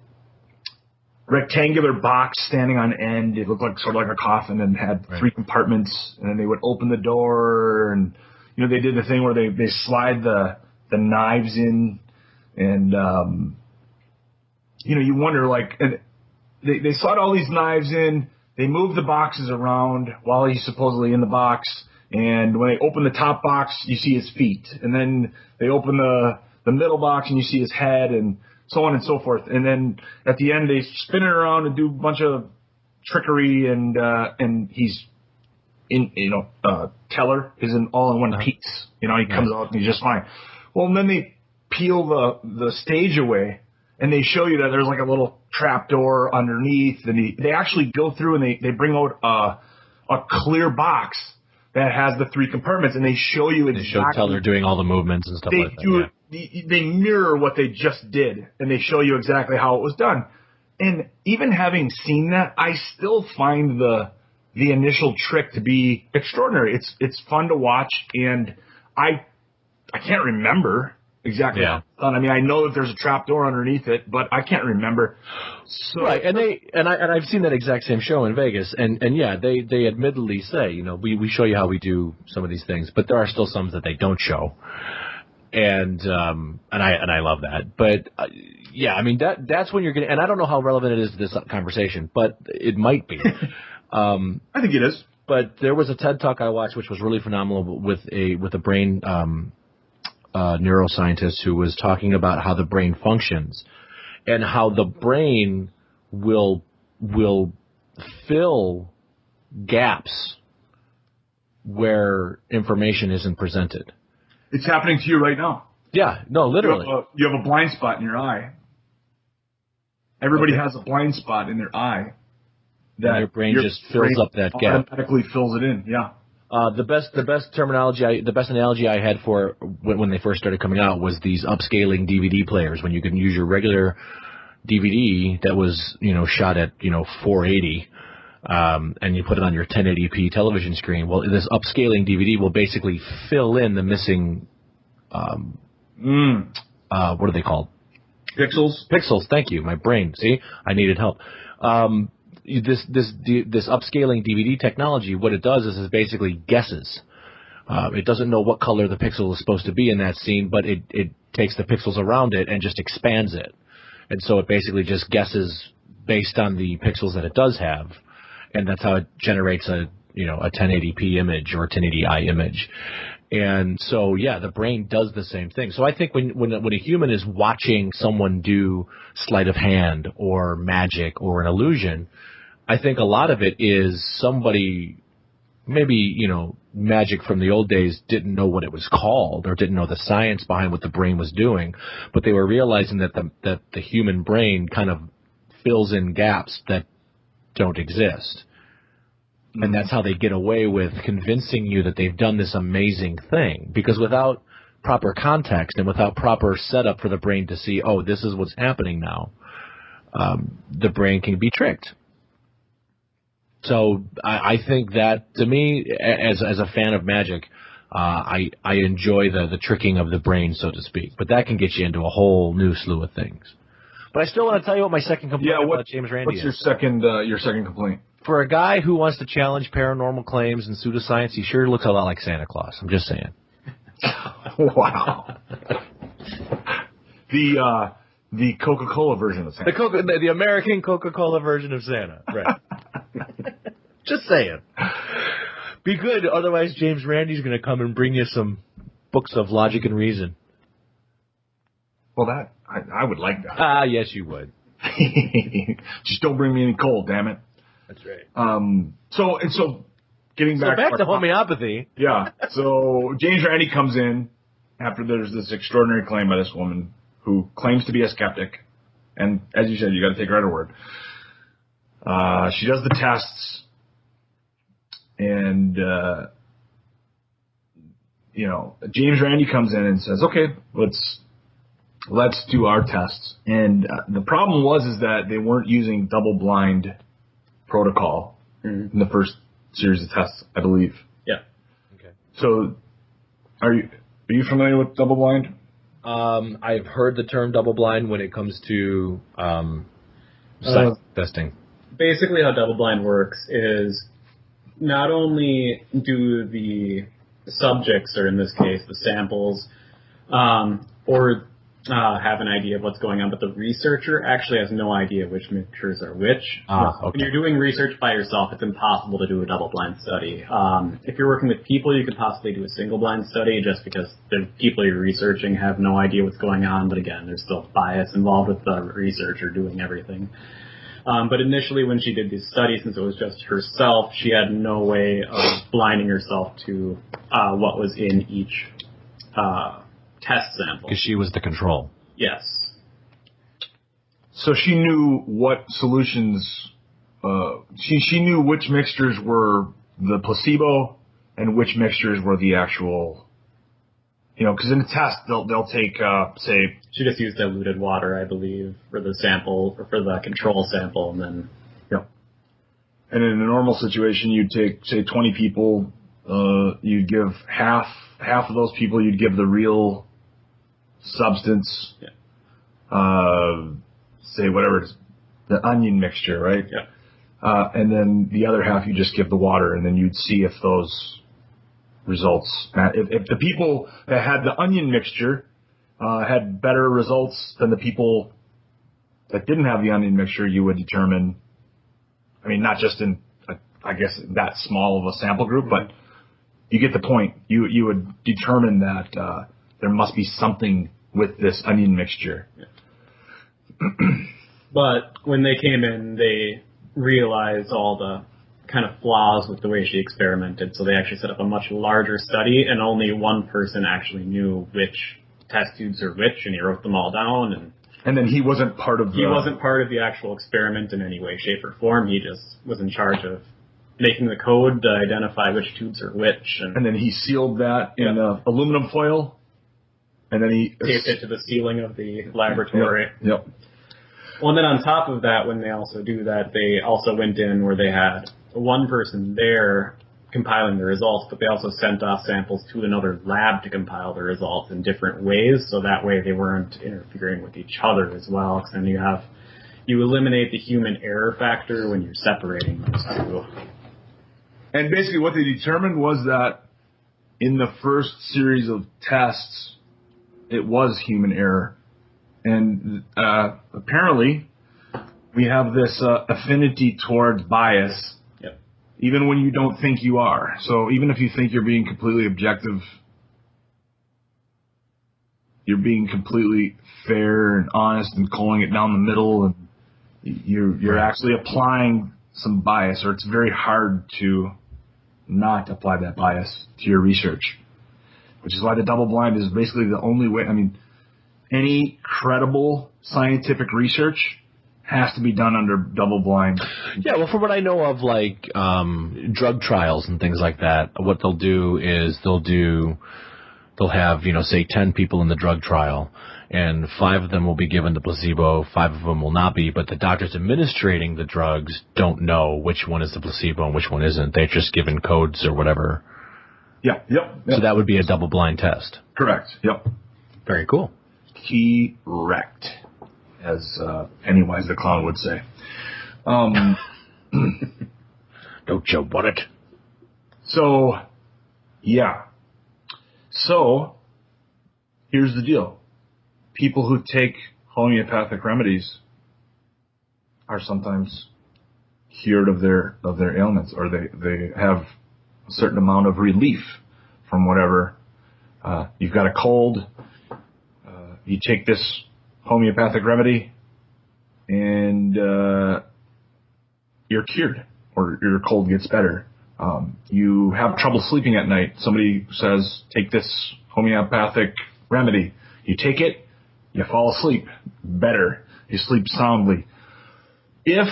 rectangular box standing on end. It looked like sort of like a coffin and had three compartments, and then they would open the door, and they did the thing where they slide the knives in, and you wonder, they slide all these knives in, they move the boxes around while he's supposedly in the box, and when they open the top box, you see his feet, and then they open the middle box and you see his head, and so on and so forth, and then at the end they spin it around and do a bunch of trickery, and he's Teller is all in one piece, he comes out and he's just fine. Well, and then they peel the stage away, and they show you that there's like a little trap door underneath, and they actually go through and they bring out a clear box that has the three compartments, and they show you exactly. They show Teller doing all the movements and stuff like that. They mirror what they just did, and they show you exactly how it was done. And even having seen that, I still find the initial trick to be extraordinary. It's fun to watch, and I can't remember exactly how it's done. I mean, I know that there's a trap door underneath it, but I can't remember. So, right, and I've seen that exact same show in Vegas, and yeah, they admittedly say, you know, we show you how we do some of these things, but there are still some that they don't show, and I love that. But yeah, I mean that's when you're getting, and I don't know how relevant it is to this conversation, but it might be. I think it is. But there was a TED Talk I watched which was really phenomenal with a brain neuroscientist who was talking about how the brain functions and how the brain will fill gaps where information isn't presented. It's happening to you right now. Yeah, no, literally. You have a blind spot in your eye. Everybody has a blind spot in their eye. That your brain just fills up that gap. Automatically fills it in, yeah. The best terminology, the best analogy I had for when they first started coming out was these upscaling DVD players, when you can use your regular DVD that was, you know, shot at, you know, 480, and you put it on your 1080p television screen. Well, this upscaling DVD will basically fill in the missing, what are they called? Pixels. Pixels. Thank you. My brain. See, I needed help. This upscaling DVD technology, what it does is basically guesses. It doesn't know what color the pixel is supposed to be in that scene, but it takes the pixels around it and just expands it. And so it basically just guesses based on the pixels that it does have, and that's how it generates a 1080p image or a 1080i image. And so, yeah, the brain does the same thing. So I think when a human is watching someone do sleight of hand or magic or an illusion, I think a lot of it is somebody, maybe, you know, magic from the old days didn't know what it was called or didn't know the science behind what the brain was doing, but they were realizing that the human brain kind of fills in gaps that don't exist. And that's how they get away with convincing you that they've done this amazing thing. Because without proper context and without proper setup for the brain to see, oh, this is what's happening now, the brain can be tricked. So I think that, to me, as a fan of magic, I enjoy the tricking of the brain, so to speak. But that can get you into a whole new slew of things. But I still want to tell you what my second complaint about James Randi is. What's your second complaint? For a guy who wants to challenge paranormal claims and pseudoscience, he sure looks a lot like Santa Claus. I'm just saying. Wow. The Coca-Cola version of Santa. The American Coca-Cola version of Santa. Right. Just saying. Be good, otherwise James Randi's going to come and bring you some books of logic and reason. Well, I would like that. Yes, you would. Just don't bring me any coal, damn it. That's right. So getting back to homeopathy. Yeah. So James Randi comes in after there's this extraordinary claim by this woman who claims to be a skeptic, and as you said, you got to take her at her word. She does the tests, and James Randi comes in and says, "Okay, let's do our tests." And the problem is that they weren't using double-blind protocol in the first series of tests, I believe. Yeah. Okay. So, are you familiar with double-blind? I've heard the term double-blind when it comes to science testing. Basically, how double-blind works is not only do the subjects, or in this case, the samples, have an idea of what's going on, but the researcher actually has no idea which mixtures are which. Okay. When you're doing research by yourself, it's impossible to do a double-blind study. If you're working with people, you could possibly do a single-blind study just because the people you're researching have no idea what's going on, but again, there's still bias involved with the researcher doing everything. But initially when she did this study, since it was just herself, she had no way of blinding herself to what was in each test sample. Because she was the control. Yes. So she knew what solutions, she knew which mixtures were the placebo and which mixtures were the actual because in a test they'll take say she just used diluted water, I believe, for the sample or for the control sample, and then and in a normal situation you'd take say 20 people, you'd give half of those people you'd give the real substance, say whatever it is, the onion mixture, right? And then the other half you just give the water, and then you'd see if those results, if the people that had the onion mixture had better results than the people that didn't have the onion mixture, you would determine, I mean, not just in, I guess, that small of a sample group, but you get the point. You would determine that there must be something with this onion mixture. But when they came in, they realized all the kind of flaws with the way she experimented, so they actually set up a much larger study, and only one person actually knew which test tubes are which, and he wrote them all down. And then he wasn't part of the actual experiment in any way, shape, or form. He just was in charge of making the code to identify which tubes are which. And then he sealed that in aluminum foil, and then he taped it to the ceiling of the laboratory. Yep. Well, and then on top of that, when they also do that, they also went in where they had one person there compiling the results, but they also sent off samples to another lab to compile the results in different ways, so that way they weren't interfering with each other as well, because then you eliminate the human error factor when you're separating those two. And basically what they determined was that in the first series of tests, it was human error. And apparently we have this affinity towards bias, even when you don't think you are. So even if you think you're being completely objective, you're being completely fair and honest and calling it down the middle, and you're actually applying some bias, or it's very hard to not apply that bias to your research, which is why the double blind is basically the only way. I mean, any credible scientific research has to be done under double blind. Yeah, well, from what I know of, like drug trials and things like that, what they'll do is they'll have, say 10 people in the drug trial, and 5 of them will be given the placebo, 5 of them will not be, but the doctors administrating the drugs don't know which one is the placebo and which one isn't. They're just given codes or whatever. Yep. So that would be a double blind test. Correct. Yep. Very cool. Correct, as Pennywise the Clown would say. Don't you want it? So, yeah. So, here's the deal. People who take homeopathic remedies are sometimes cured of their ailments, or they have a certain amount of relief from whatever. You've got a cold. You take this homeopathic remedy, and you're cured, or your cold gets better. You have trouble sleeping at night. Somebody says, take this homeopathic remedy. You take it, you fall asleep better. You sleep soundly. If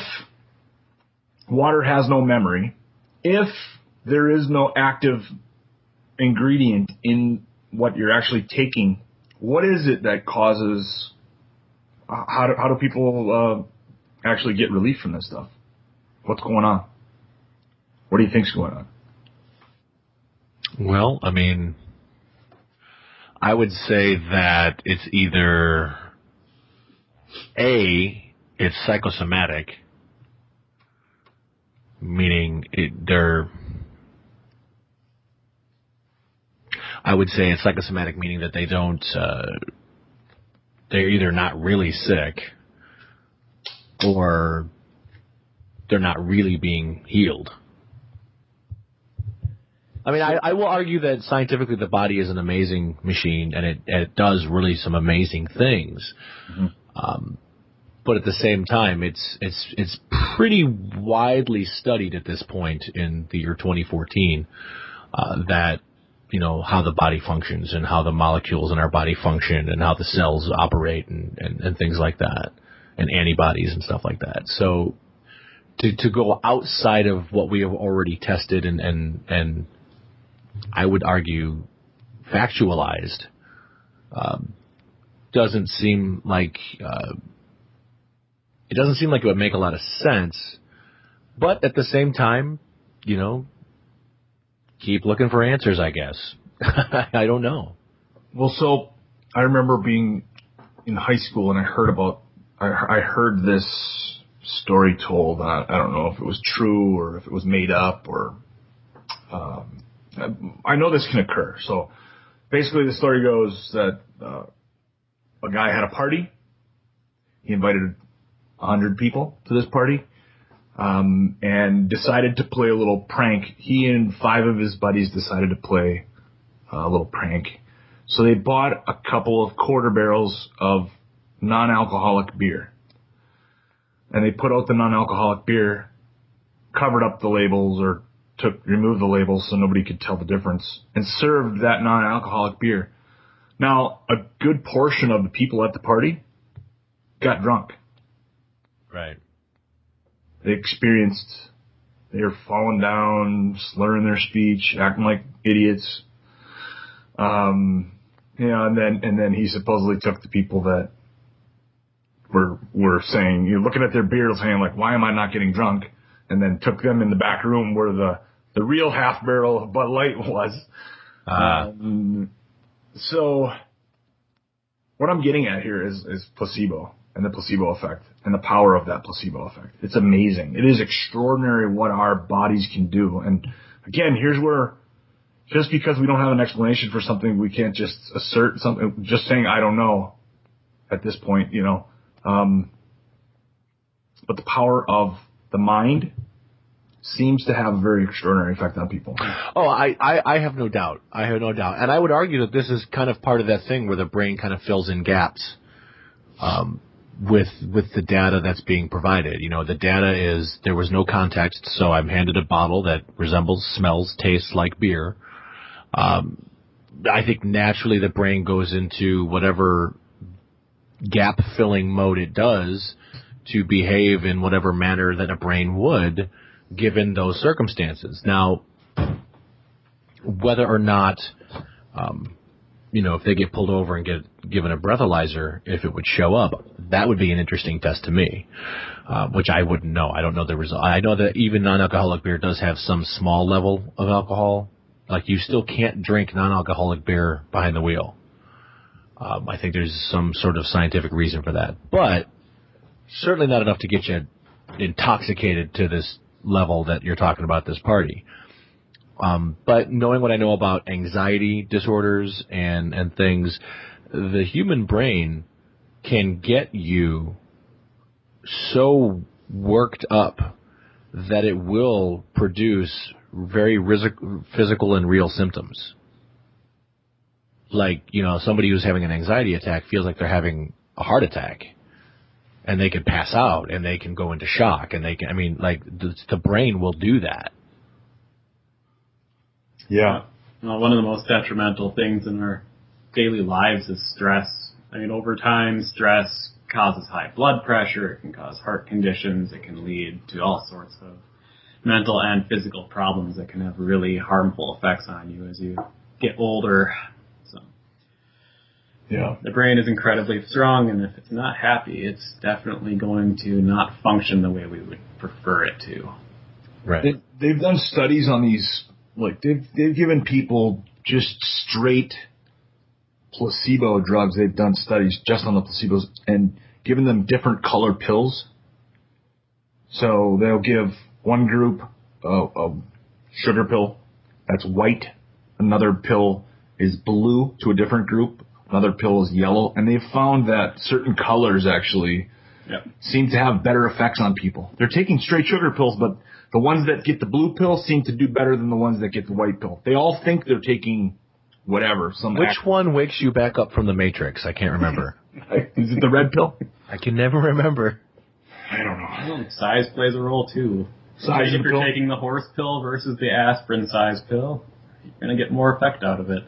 water has no memory, if there is no active ingredient in what you're actually taking, what is it that causes, how do people actually get relief from this stuff? What's going on? What do you think's going on? Well, I mean, I would say that it's either A, it's psychosomatic, meaning I would say it's psychosomatic, meaning that they don't, they're either not really sick or they're not really being healed. I mean, I will argue that scientifically the body is an amazing machine, and it does really some amazing things. Mm-hmm. But at the same time, it's pretty widely studied at this point in the year 2014 that, you know, how the body functions and how the molecules in our body function and how the cells operate and things like that, and antibodies and stuff like that. So to go outside of what we have already tested and I would argue factualized, doesn't seem like it would make a lot of sense. But at the same time, keep looking for answers, I guess. I don't know. Well, so I remember being in high school and I heard this story told. I don't know if it was true or if it was made up or I know this can occur. So basically the story goes that a guy had a party. He invited 100 people to this party and decided to play a little prank. He and 5 of his buddies decided to play a little prank. So they bought a couple of quarter barrels of non-alcoholic beer. And they put out the non-alcoholic beer, covered up the labels or removed the labels so nobody could tell the difference, and served that non-alcoholic beer. Now, a good portion of the people at the party got drunk. Right. They were falling down, slurring their speech, acting like idiots. And then he supposedly took the people that were saying, looking at their beer, saying like, why am I not getting drunk? And then took them in the back room where the real half barrel of Bud Light was. So what I'm getting at here is placebo and the placebo effect and the power of that placebo effect. It's amazing. It is extraordinary what our bodies can do. And again, here's where just because we don't have an explanation for something, we can't just assert something, just saying, I don't know at this point, but the power of the mind seems to have a very extraordinary effect on people. Oh, I have no doubt. I have no doubt. And I would argue that this is kind of part of that thing where the brain kind of fills in gaps with the data that's being provided. The data is there was no context, so I'm handed a bottle that resembles, smells, tastes like beer. I think naturally the brain goes into whatever gap-filling mode it does to behave in whatever manner that a brain would, given those circumstances. Now, whether or not, if they get pulled over and get given a breathalyzer, if it would show up, that would be an interesting test to me, which I wouldn't know. I don't know the result. I know that even non-alcoholic beer does have some small level of alcohol. Like, you still can't drink non-alcoholic beer behind the wheel. I think there's some sort of scientific reason for that. But certainly not enough to get you intoxicated to this level that you're talking about at this party. But knowing what I know about anxiety disorders and things, the human brain can get you so worked up that it will produce very physical and real symptoms. Like, somebody who's having an anxiety attack feels like they're having a heart attack. And they can pass out, and they can go into shock, and the brain will do that. Yeah. Well, one of the most detrimental things in our daily lives is stress. Over time, stress causes high blood pressure, it can cause heart conditions, it can lead to all sorts of mental and physical problems that can have really harmful effects on you as you get older. Yeah. The brain is incredibly strong, and if it's not happy, it's definitely going to not function the way we would prefer it to. Right. They've done studies on these, like, they've given people just straight placebo drugs. They've done studies just on the placebos and given them different color pills. So they'll give one group a sugar pill that's white, another pill is blue to a different group, another pill is yellow, and they've found that certain colors actually seem to have better effects on people. They're taking straight sugar pills, but the ones that get the blue pill seem to do better than the ones that get the white pill. They all think they're taking whatever. Which one wakes you back up from the Matrix? I can't remember. Is it the red pill? I can never remember. I don't know. I think size plays a role, too. Size if you're taking the horse pill versus the aspirin size pill, you're going to get more effect out of it.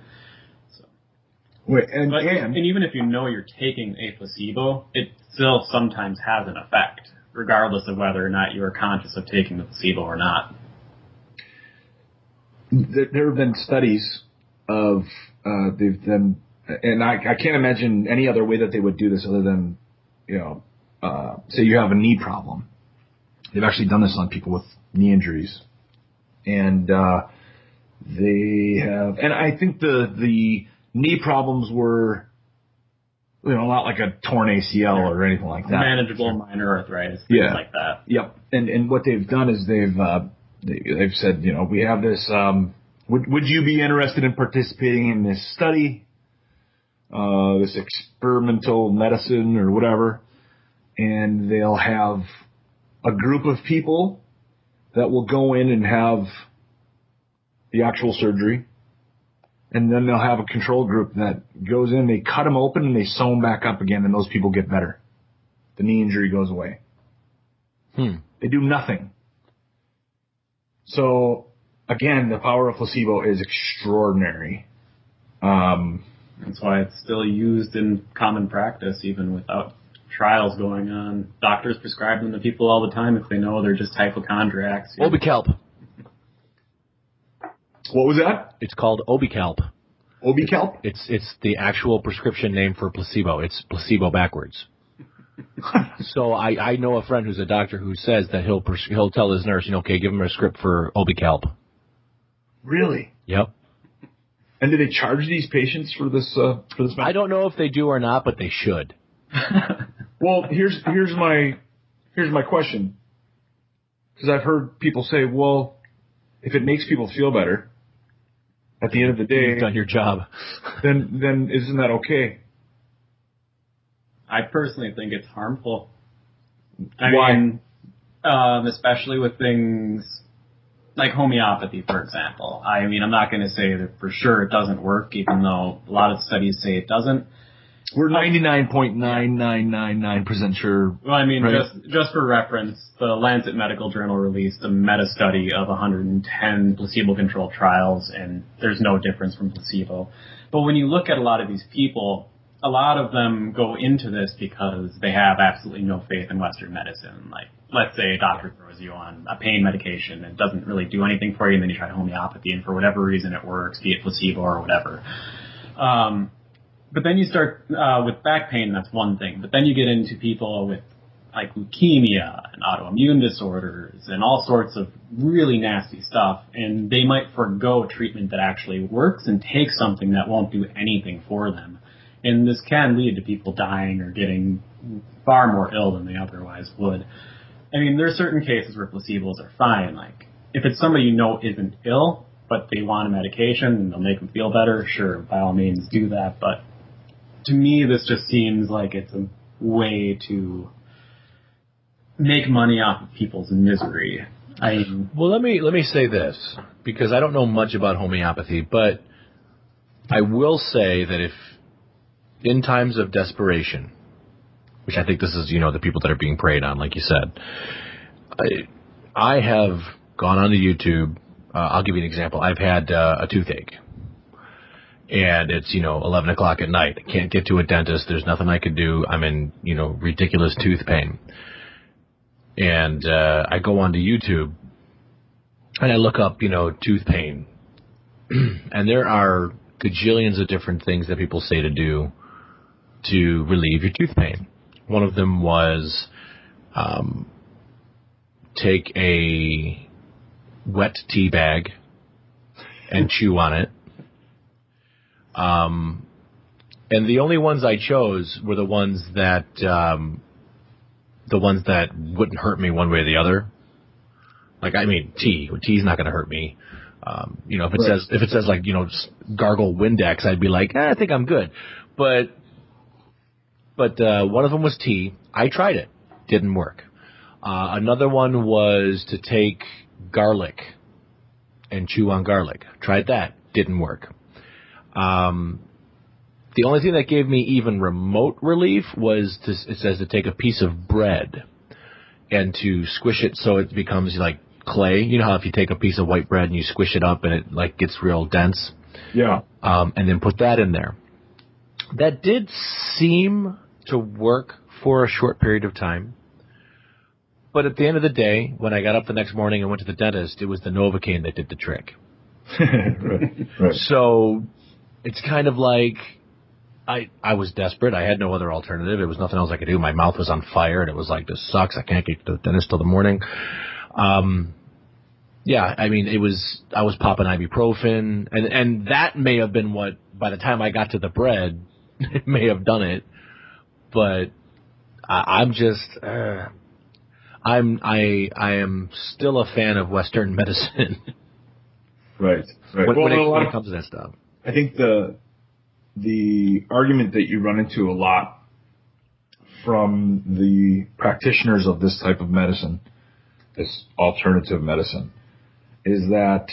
And even if you know you're taking a placebo, it still sometimes has an effect, regardless of whether or not you are conscious of taking the placebo or not. There have been studies of they've done and I can't imagine any other way that they would do this other than, say you have a knee problem. They've actually done this on people with knee injuries. And they have, and I think the knee problems were, not like a torn ACL or anything like that. Manageable minor arthritis, things like that. Yep. And what they've done is they've said, we have this, would you be interested in participating in this study, this experimental medicine or whatever? And they'll have a group of people that will go in and have the actual surgery. And then they'll have a control group that goes in, they cut them open, and they sew them back up again, and those people get better. The knee injury goes away. They do nothing. So, again, the power of placebo is extraordinary. That's why it's still used in common practice, even without trials going on. Doctors prescribe them to people all the time if they know they're just hypochondriacs. Obikelp. What was that? It's called Obikelp. Obikelp? It's the actual prescription name for placebo. It's placebo backwards. So I know a friend who's a doctor who says that he'll tell his nurse, okay, give him a script for Obikelp. Really? Yep. And do they charge these patients for this? I don't know if they do or not, but they should. Well, here's my question. Because I've heard people say, well, if it makes people feel better, at the end of the day, you've done your job. then isn't that okay? I personally think it's harmful. Why? mean, especially with things like homeopathy, for example. I'm not going to say that for sure it doesn't work, even though a lot of studies say it doesn't. We're 99.9999% sure. Well, right? just for reference, the Lancet Medical Journal released a meta-study of 110 placebo-controlled trials, and there's no difference from placebo. But when you look at a lot of these people, a lot of them go into this because they have absolutely no faith in Western medicine. Like, let's say a doctor throws you on a pain medication and doesn't really do anything for you, and then you try homeopathy, and for whatever reason it works, be it placebo or whatever. But then you start with back pain, that's one thing. But then you get into people with like leukemia and autoimmune disorders and all sorts of really nasty stuff, and they might forego treatment that actually works and take something that won't do anything for them. And this can lead to people dying or getting far more ill than they otherwise would. There are certain cases where placebos are fine. Like, if it's somebody you know isn't ill, but they want a medication and they'll make them feel better, sure, by all means do that. But to me, this just seems like it's a way to make money off of people's misery. Well, let me say this, because I don't know much about homeopathy, but I will say that if in times of desperation, which I think this is, the people that are being preyed on, like you said, I have gone onto YouTube. I'll give you an example. I've had a toothache. And it's, 11 o'clock at night. I can't get to a dentist. There's nothing I could do. I'm in, ridiculous tooth pain. And I go onto YouTube and I look up, tooth pain. And there are gajillions of different things that people say to do to relieve your tooth pain. One of them was take a wet tea bag and chew on it. And the only ones I chose were the ones that wouldn't hurt me one way or the other. Like, tea. Tea's not going to hurt me. If it says like, gargle Windex, I'd be like, I think I'm good. But one of them was tea. I tried it. Didn't work. Another one was to take garlic and chew on garlic. Tried that. Didn't work. The only thing that gave me even remote relief was it says to take a piece of bread and to squish it so it becomes like clay. You know how if you take a piece of white bread and you squish it up and it like gets real dense? Yeah. And then put that in there. That did seem to work for a short period of time. But at the end of the day, when I got up the next morning and went to the dentist, it was the Novocaine that did the trick. Right. So it's kind of like, I was desperate. I had no other alternative. It was nothing else I could do. My mouth was on fire, and it was like, this sucks. I can't get to the dentist till the morning. Yeah, I mean, I was popping ibuprofen, and that may have been what, by the time I got to the bread, it may have done it. But I'm just, I am still a fan of Western medicine. Right. When it comes to that stuff. I think the argument that you run into a lot from the practitioners of this type of medicine, this alternative medicine, is that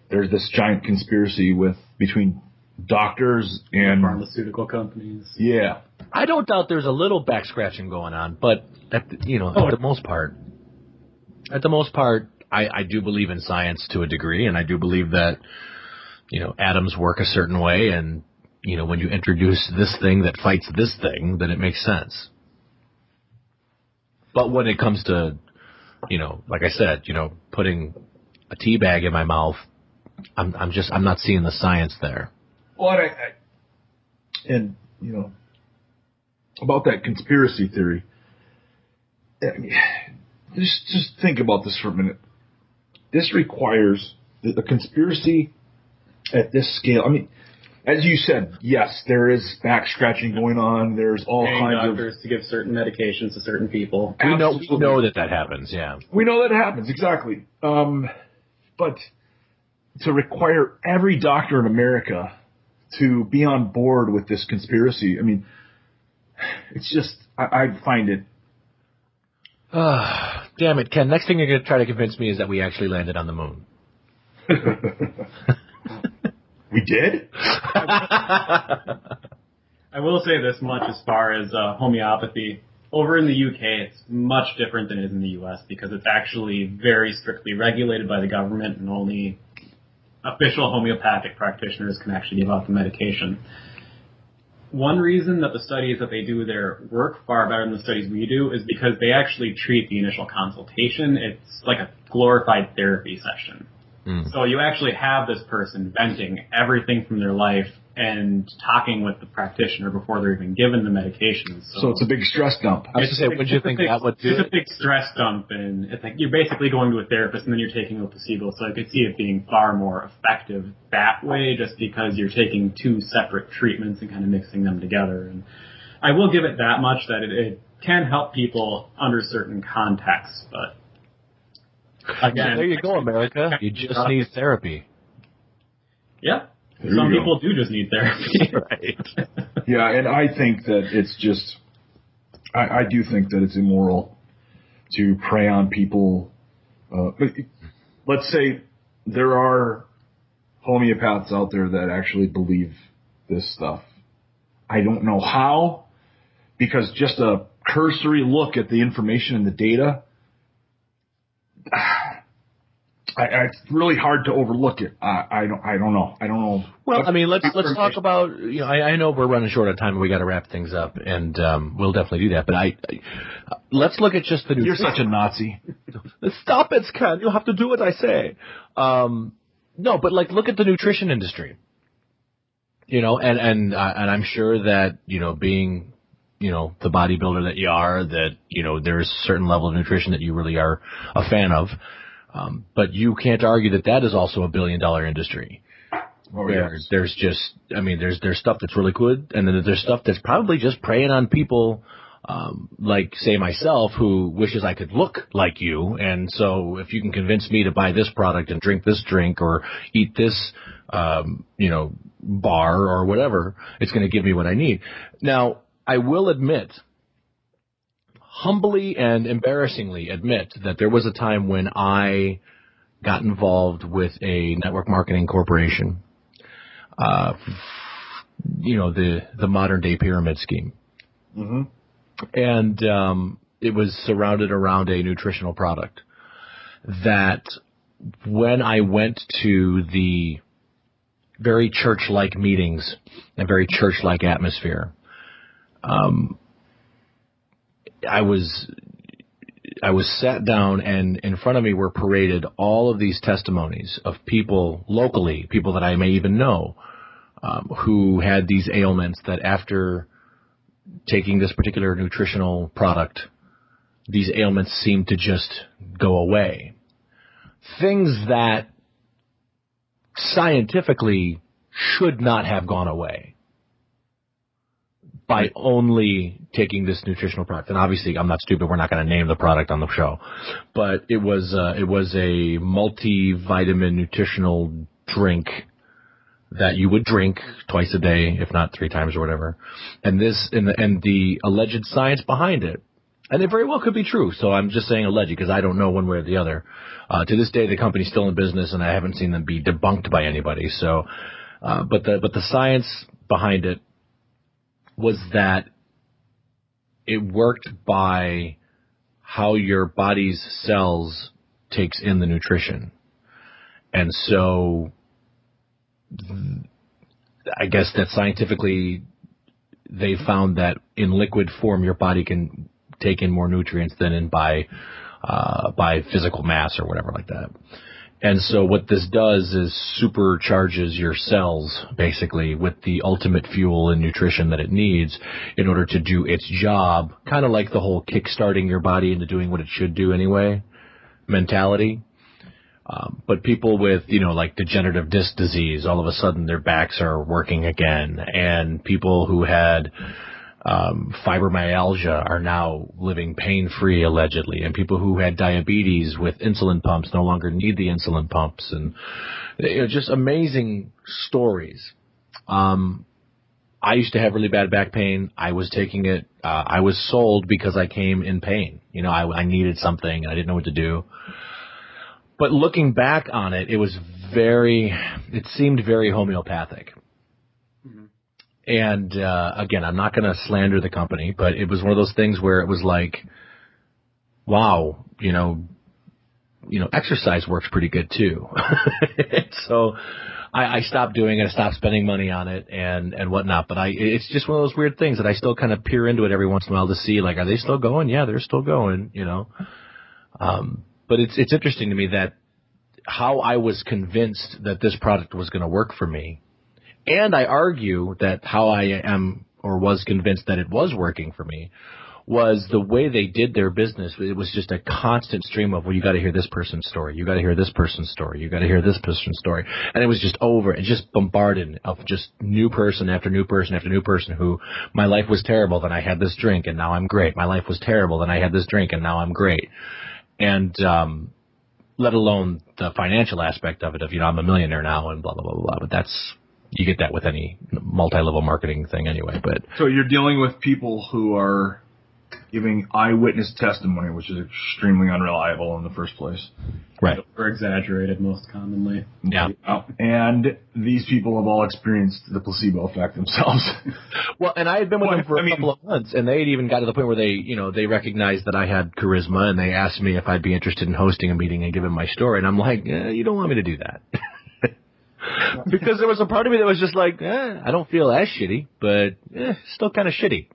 there's this giant conspiracy between doctors and pharmaceutical companies. Yeah. I don't doubt there's a little back scratching going on, but at the most part, I do believe in science to a degree, and I do believe that, atoms work a certain way, and, when you introduce this thing that fights this thing, then it makes sense. But when it comes to, like I said, putting a tea bag in my mouth, I'm not seeing the science there. Well, and about that conspiracy theory, I mean, just think about this for a minute. This requires the conspiracy at this scale. I mean, as you said, yes, there is back scratching going on. There's all kinds of doctors to give certain medications to certain people. We know that happens. Yeah, we know that happens exactly. But to require every doctor in America to be on board with this conspiracy, I mean, it's just I find it. Damn it, Ken. Next thing you're going to try to convince me is that we actually landed on the moon. We did? I will say this much as far as homeopathy. Over in the UK, it's much different than it is in the US because it's actually very strictly regulated by the government, and only official homeopathic practitioners can actually give out the medication. One reason that the studies that they do there work far better than the studies we do is because they actually treat the initial consultation. It's like a glorified therapy session. So you actually have this person venting everything from their life and talking with the practitioner before they're even given the medications. So it's a big stress dump. I was going to say, would you think that would do it? It's a big stress dump, and it's like you're basically going to a therapist and then you're taking a placebo. So I could see it being far more effective that way, just because you're taking two separate treatments and kind of mixing them together. And I will give it that much, that it can help people under certain contexts, but again, there you go, America. You just need therapy. Yeah. Some people do just need therapy. Right. Yeah, and I think that it's just, I do think that it's immoral to prey on people. Let's say there are homeopaths out there that actually believe this stuff. I don't know how, because just a cursory look at the information and the data, it's really hard to overlook it. I don't know. Well, I mean, let's talk about. I know we're running short on time and we got to wrap things up, and we'll definitely do that. But let's look at just the nutrition. You're such a Nazi. Stop it, Ken. You have to do what I say. No, but look at the nutrition industry. And I'm sure that being the bodybuilder that you are, that there's a certain level of nutrition that you really are a fan of. But you can't argue that is also $1 billion industry. Oh, yes. There's just, there's stuff that's really good, and then there's stuff that's probably just preying on people, like, say, myself, who wishes I could look like you. And so if you can convince me to buy this product and drink this drink or eat this, bar or whatever, it's going to give me what I need. Now, I will admit, humbly and embarrassingly admit, that there was a time when I got involved with a network marketing corporation, the modern day pyramid scheme. Mm-hmm. And it was surrounded around a nutritional product that, when I went to the very church-like meetings and very church-like atmosphere, I was sat down, and in front of me were paraded all of these testimonies of people locally, people that I may even know, who had these ailments that after taking this particular nutritional product, these ailments seemed to just go away. Things that scientifically should not have gone away by only taking this nutritional product. And obviously, I'm not stupid. We're not going to name the product on the show, but it was a multivitamin nutritional drink that you would drink twice a day, if not 3 times or whatever. And the alleged science behind it, and it very well could be true. So I'm just saying alleged because I don't know one way or the other. To this day, the company's still in business, and I haven't seen them be debunked by anybody. So, but the science behind it was that it worked by how your body's cells takes in the nutrition. And so I guess that scientifically they found that in liquid form your body can take in more nutrients than by physical mass or whatever like that. And so what this does is supercharges your cells, basically, with the ultimate fuel and nutrition that it needs in order to do its job, kind of like the whole kickstarting your body into doing what it should do anyway mentality. But people with, like degenerative disc disease, all of a sudden their backs are working again. And people who had fibromyalgia are now living pain-free, allegedly, and people who had diabetes with insulin pumps no longer need the insulin pumps, and just amazing stories. I used to have really bad back pain. I was taking it. I was sold because I came in pain. I needed something, and I didn't know what to do. But looking back on it, it seemed very homeopathic. And, again, I'm not going to slander the company, but it was one of those things where it was like, wow, exercise works pretty good too. So I stopped doing it. I stopped spending money on it and whatnot. But it's just one of those weird things that I still kind of peer into it every once in a while to see, like, are they still going? Yeah, they're still going, But it's interesting to me that how I was convinced that this product was going to work for me. And I argue that how I am or was convinced that it was working for me was the way they did their business. It was just a constant stream of, well, you got to hear this person's story. You got to hear this person's story. You got to hear this person's story. And it was just just bombarded of just new person after new person after new person who, my life was terrible, then I had this drink and now I'm great. My life was terrible, then I had this drink and now I'm great. And, let alone the financial aspect of it, I'm a millionaire now and blah, blah, blah, blah. But you get that with any multi-level marketing thing anyway. But so you're dealing with people who are giving eyewitness testimony, which is extremely unreliable in the first place. Right. Or exaggerated most commonly. Yeah. And these people have all experienced the placebo effect themselves. Well, and I had been with them for a couple of months, and they had even got to the point where they recognized that I had charisma, and they asked me if I'd be interested in hosting a meeting and giving my story. And I'm like, you don't want me to do that. Because there was a part of me that was just like, I don't feel as shitty, but still kind of shitty.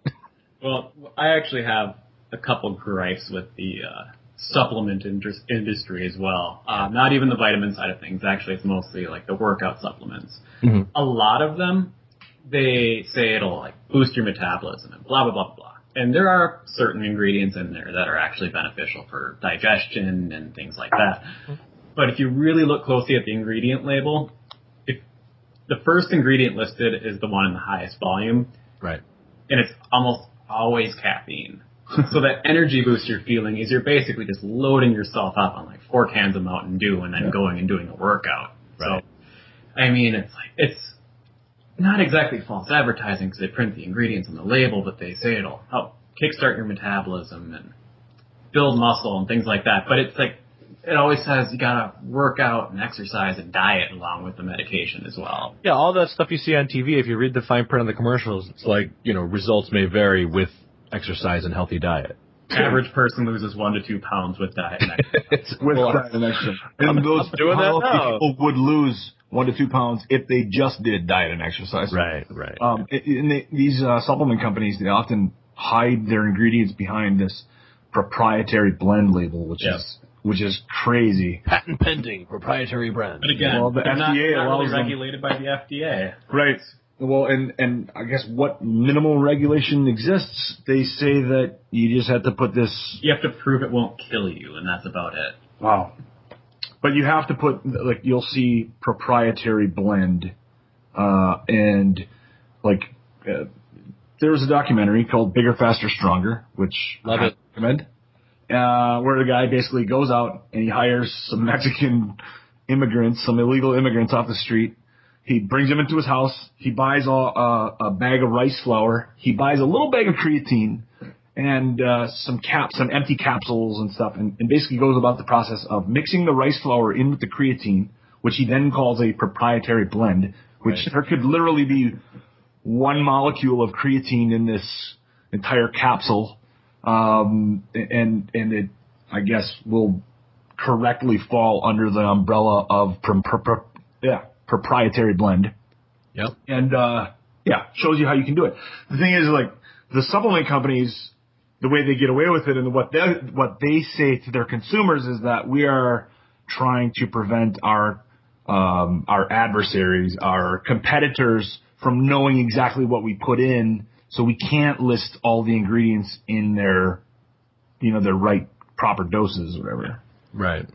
Well, I actually have a couple gripes with the supplement industry as well. Not even the vitamin side of things. Actually, it's mostly like the workout supplements. Mm-hmm. A lot of them, they say it'll like boost your metabolism and blah, blah, blah, blah. And there are certain ingredients in there that are actually beneficial for digestion and things like that. Mm-hmm. But if you really look closely at the ingredient label, the first ingredient listed is the one in the highest volume. Right. And it's almost always caffeine. So that energy boost you're feeling is you're basically just loading yourself up on like 4 cans of Mountain Dew and then going and doing a workout. Right. So, it's not exactly false advertising because they print the ingredients on the label, but they say it'll help kickstart your metabolism and build muscle and things like that. But it's like, it always says you gotta work out and exercise and diet along with the medication as well. Yeah, all that stuff you see on TV, if you read the fine print of the commercials, it's like, results may vary with exercise and healthy diet. Average person loses 1 to 2 pounds with diet and exercise. Diet and exercise. And those people would lose 1 to 2 pounds if they just did diet and exercise. Right. These supplement companies, they often hide their ingredients behind this proprietary blend label, which is crazy. Patent pending proprietary brand. But again, the they're FDA not allows really them. regulated by the FDA. Right. Well, and I guess what minimal regulation exists, they say that you just have to put this... You have to prove it won't kill you, and that's about it. Wow. But you have to put, like, you'll see proprietary blend, and, like, there was a documentary called Bigger, Faster, Stronger, which Love it. I recommend, where the guy basically goes out and he hires some Mexican immigrants, some illegal immigrants off the street. He brings them into his house. He buys a bag of rice flour. He buys a little bag of creatine and some empty capsules and stuff, and basically goes about the process of mixing the rice flour in with the creatine, which he then calls a proprietary blend, which there could literally be one molecule of creatine in this entire capsule, and it, I guess, will correctly fall under the umbrella of proprietary blend. Yep. And, shows you how you can do it. The thing is, like, the supplement companies, the way they get away with it and what they say to their consumers is that we are trying to prevent our adversaries, our competitors, from knowing exactly what we put in, so we can't list all the ingredients in their right proper doses or whatever. Right.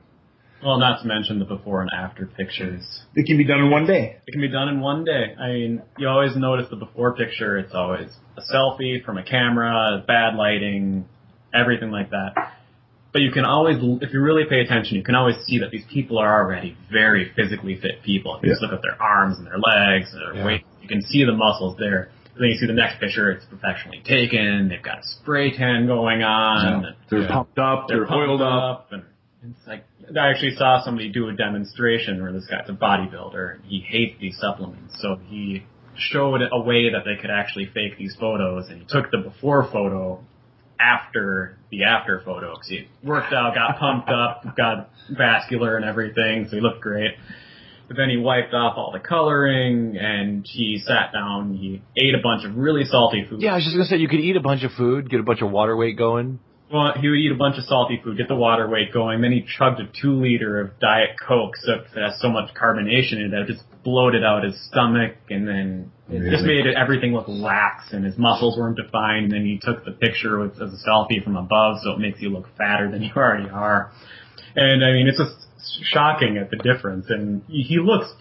Well, not to mention the before and after pictures. It can be done in one day. It can be done in one day. I mean, you always notice the before picture, it's always a selfie from a camera, bad lighting, everything like that. But you can always, if you really pay attention, you can always see that these people are already very physically fit people. If you just look at their arms and their legs and their weight, you can see the muscles there. Then you see the next picture, it's professionally taken, they've got a spray tan going on. Yeah. They're pumped up, they're oiled up. And it's like, I actually saw somebody do a demonstration where this guy's a bodybuilder, and he hates these supplements, so he showed a way that they could actually fake these photos, and he took the before photo after the after photo, because he worked out, got pumped up, got vascular and everything, so he looked great. But then he wiped off all the coloring, and he sat down, he ate a bunch of really salty food. Yeah, I was just going to say, you could eat a bunch of food, get a bunch of water weight going. Well, he would eat a bunch of salty food, get the water weight going, then he chugged a 2-liter of Diet Coke, so it has so much carbonation in it that it just bloated out his stomach, and then it just made everything look lax, and his muscles weren't defined, and then he took the picture as a selfie from above, so it makes you look fatter than you already are. And, I mean, it's just shocking at the difference, and he looks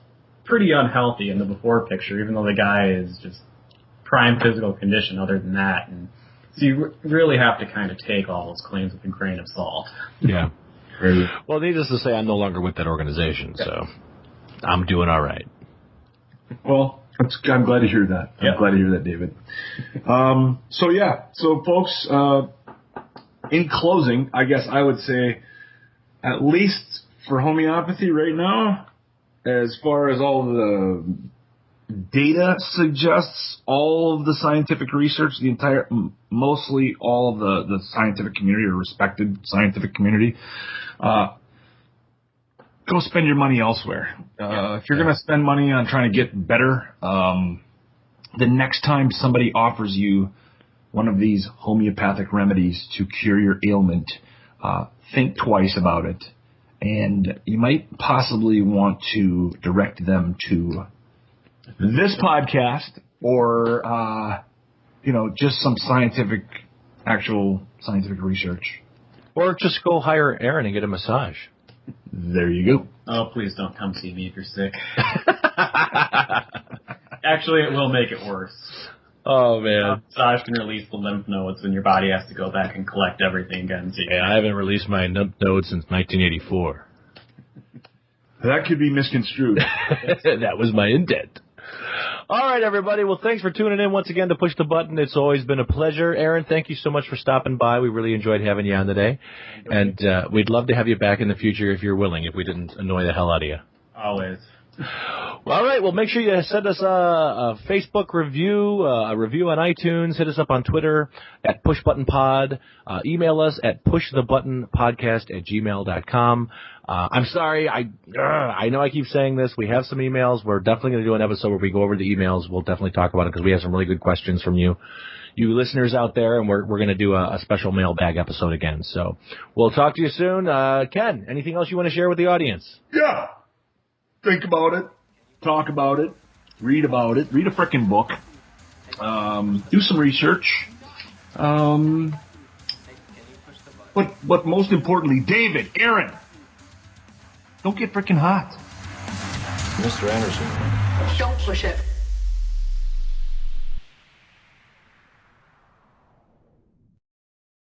pretty unhealthy in the before picture, even though the guy is just prime physical condition other than that, and so you really have to kind of take all those claims with a grain of salt. Yeah. Well, needless to say, I'm no longer with that organization, so I'm doing all right. Well, I'm glad to hear that. I'm glad to hear that, David. So folks, in closing, I guess I would say, at least for homeopathy right now, as far as all the data suggests, all of the scientific research, mostly all of the scientific community or respected scientific community, go spend your money elsewhere. If you're going to spend money on trying to get better, the next time somebody offers you one of these homeopathic remedies to cure your ailment, think twice about it. And you might possibly want to direct them to this podcast or, just some actual scientific research. Or just go hire Aaron and get a massage. There you go. Oh, please don't come see me if you're sick. Actually, it will make it worse. Oh, man. Massage can release the lymph nodes, and your body has to go back and collect everything again. So I haven't released my lymph nodes since 1984. That could be misconstrued. That was my intent. All right, everybody. Well, thanks for tuning in once again to Push the Button. It's always been a pleasure. Aaron, thank you so much for stopping by. We really enjoyed having you on today. And we'd love to have you back in the future if you're willing, if we didn't annoy the hell out of you. Always. Well, all right. Well, make sure you send us a Facebook review, a review on iTunes. Hit us up on Twitter at PushButtonPod. Email us at pushthebuttonpodcast@gmail.com. I'm sorry. I know I keep saying this. We have some emails. We're definitely going to do an episode where we go over the emails. We'll definitely talk about it because we have some really good questions from you listeners out there, and we're going to do a special mailbag episode again. So we'll talk to you soon. Ken, anything else you want to share with the audience? Yeah. Think about it. Talk about it. read about it, read a frickin' book, do some research. But most importantly, David, Aaron, don't get frickin' hot. Mr. Anderson. Don't push it.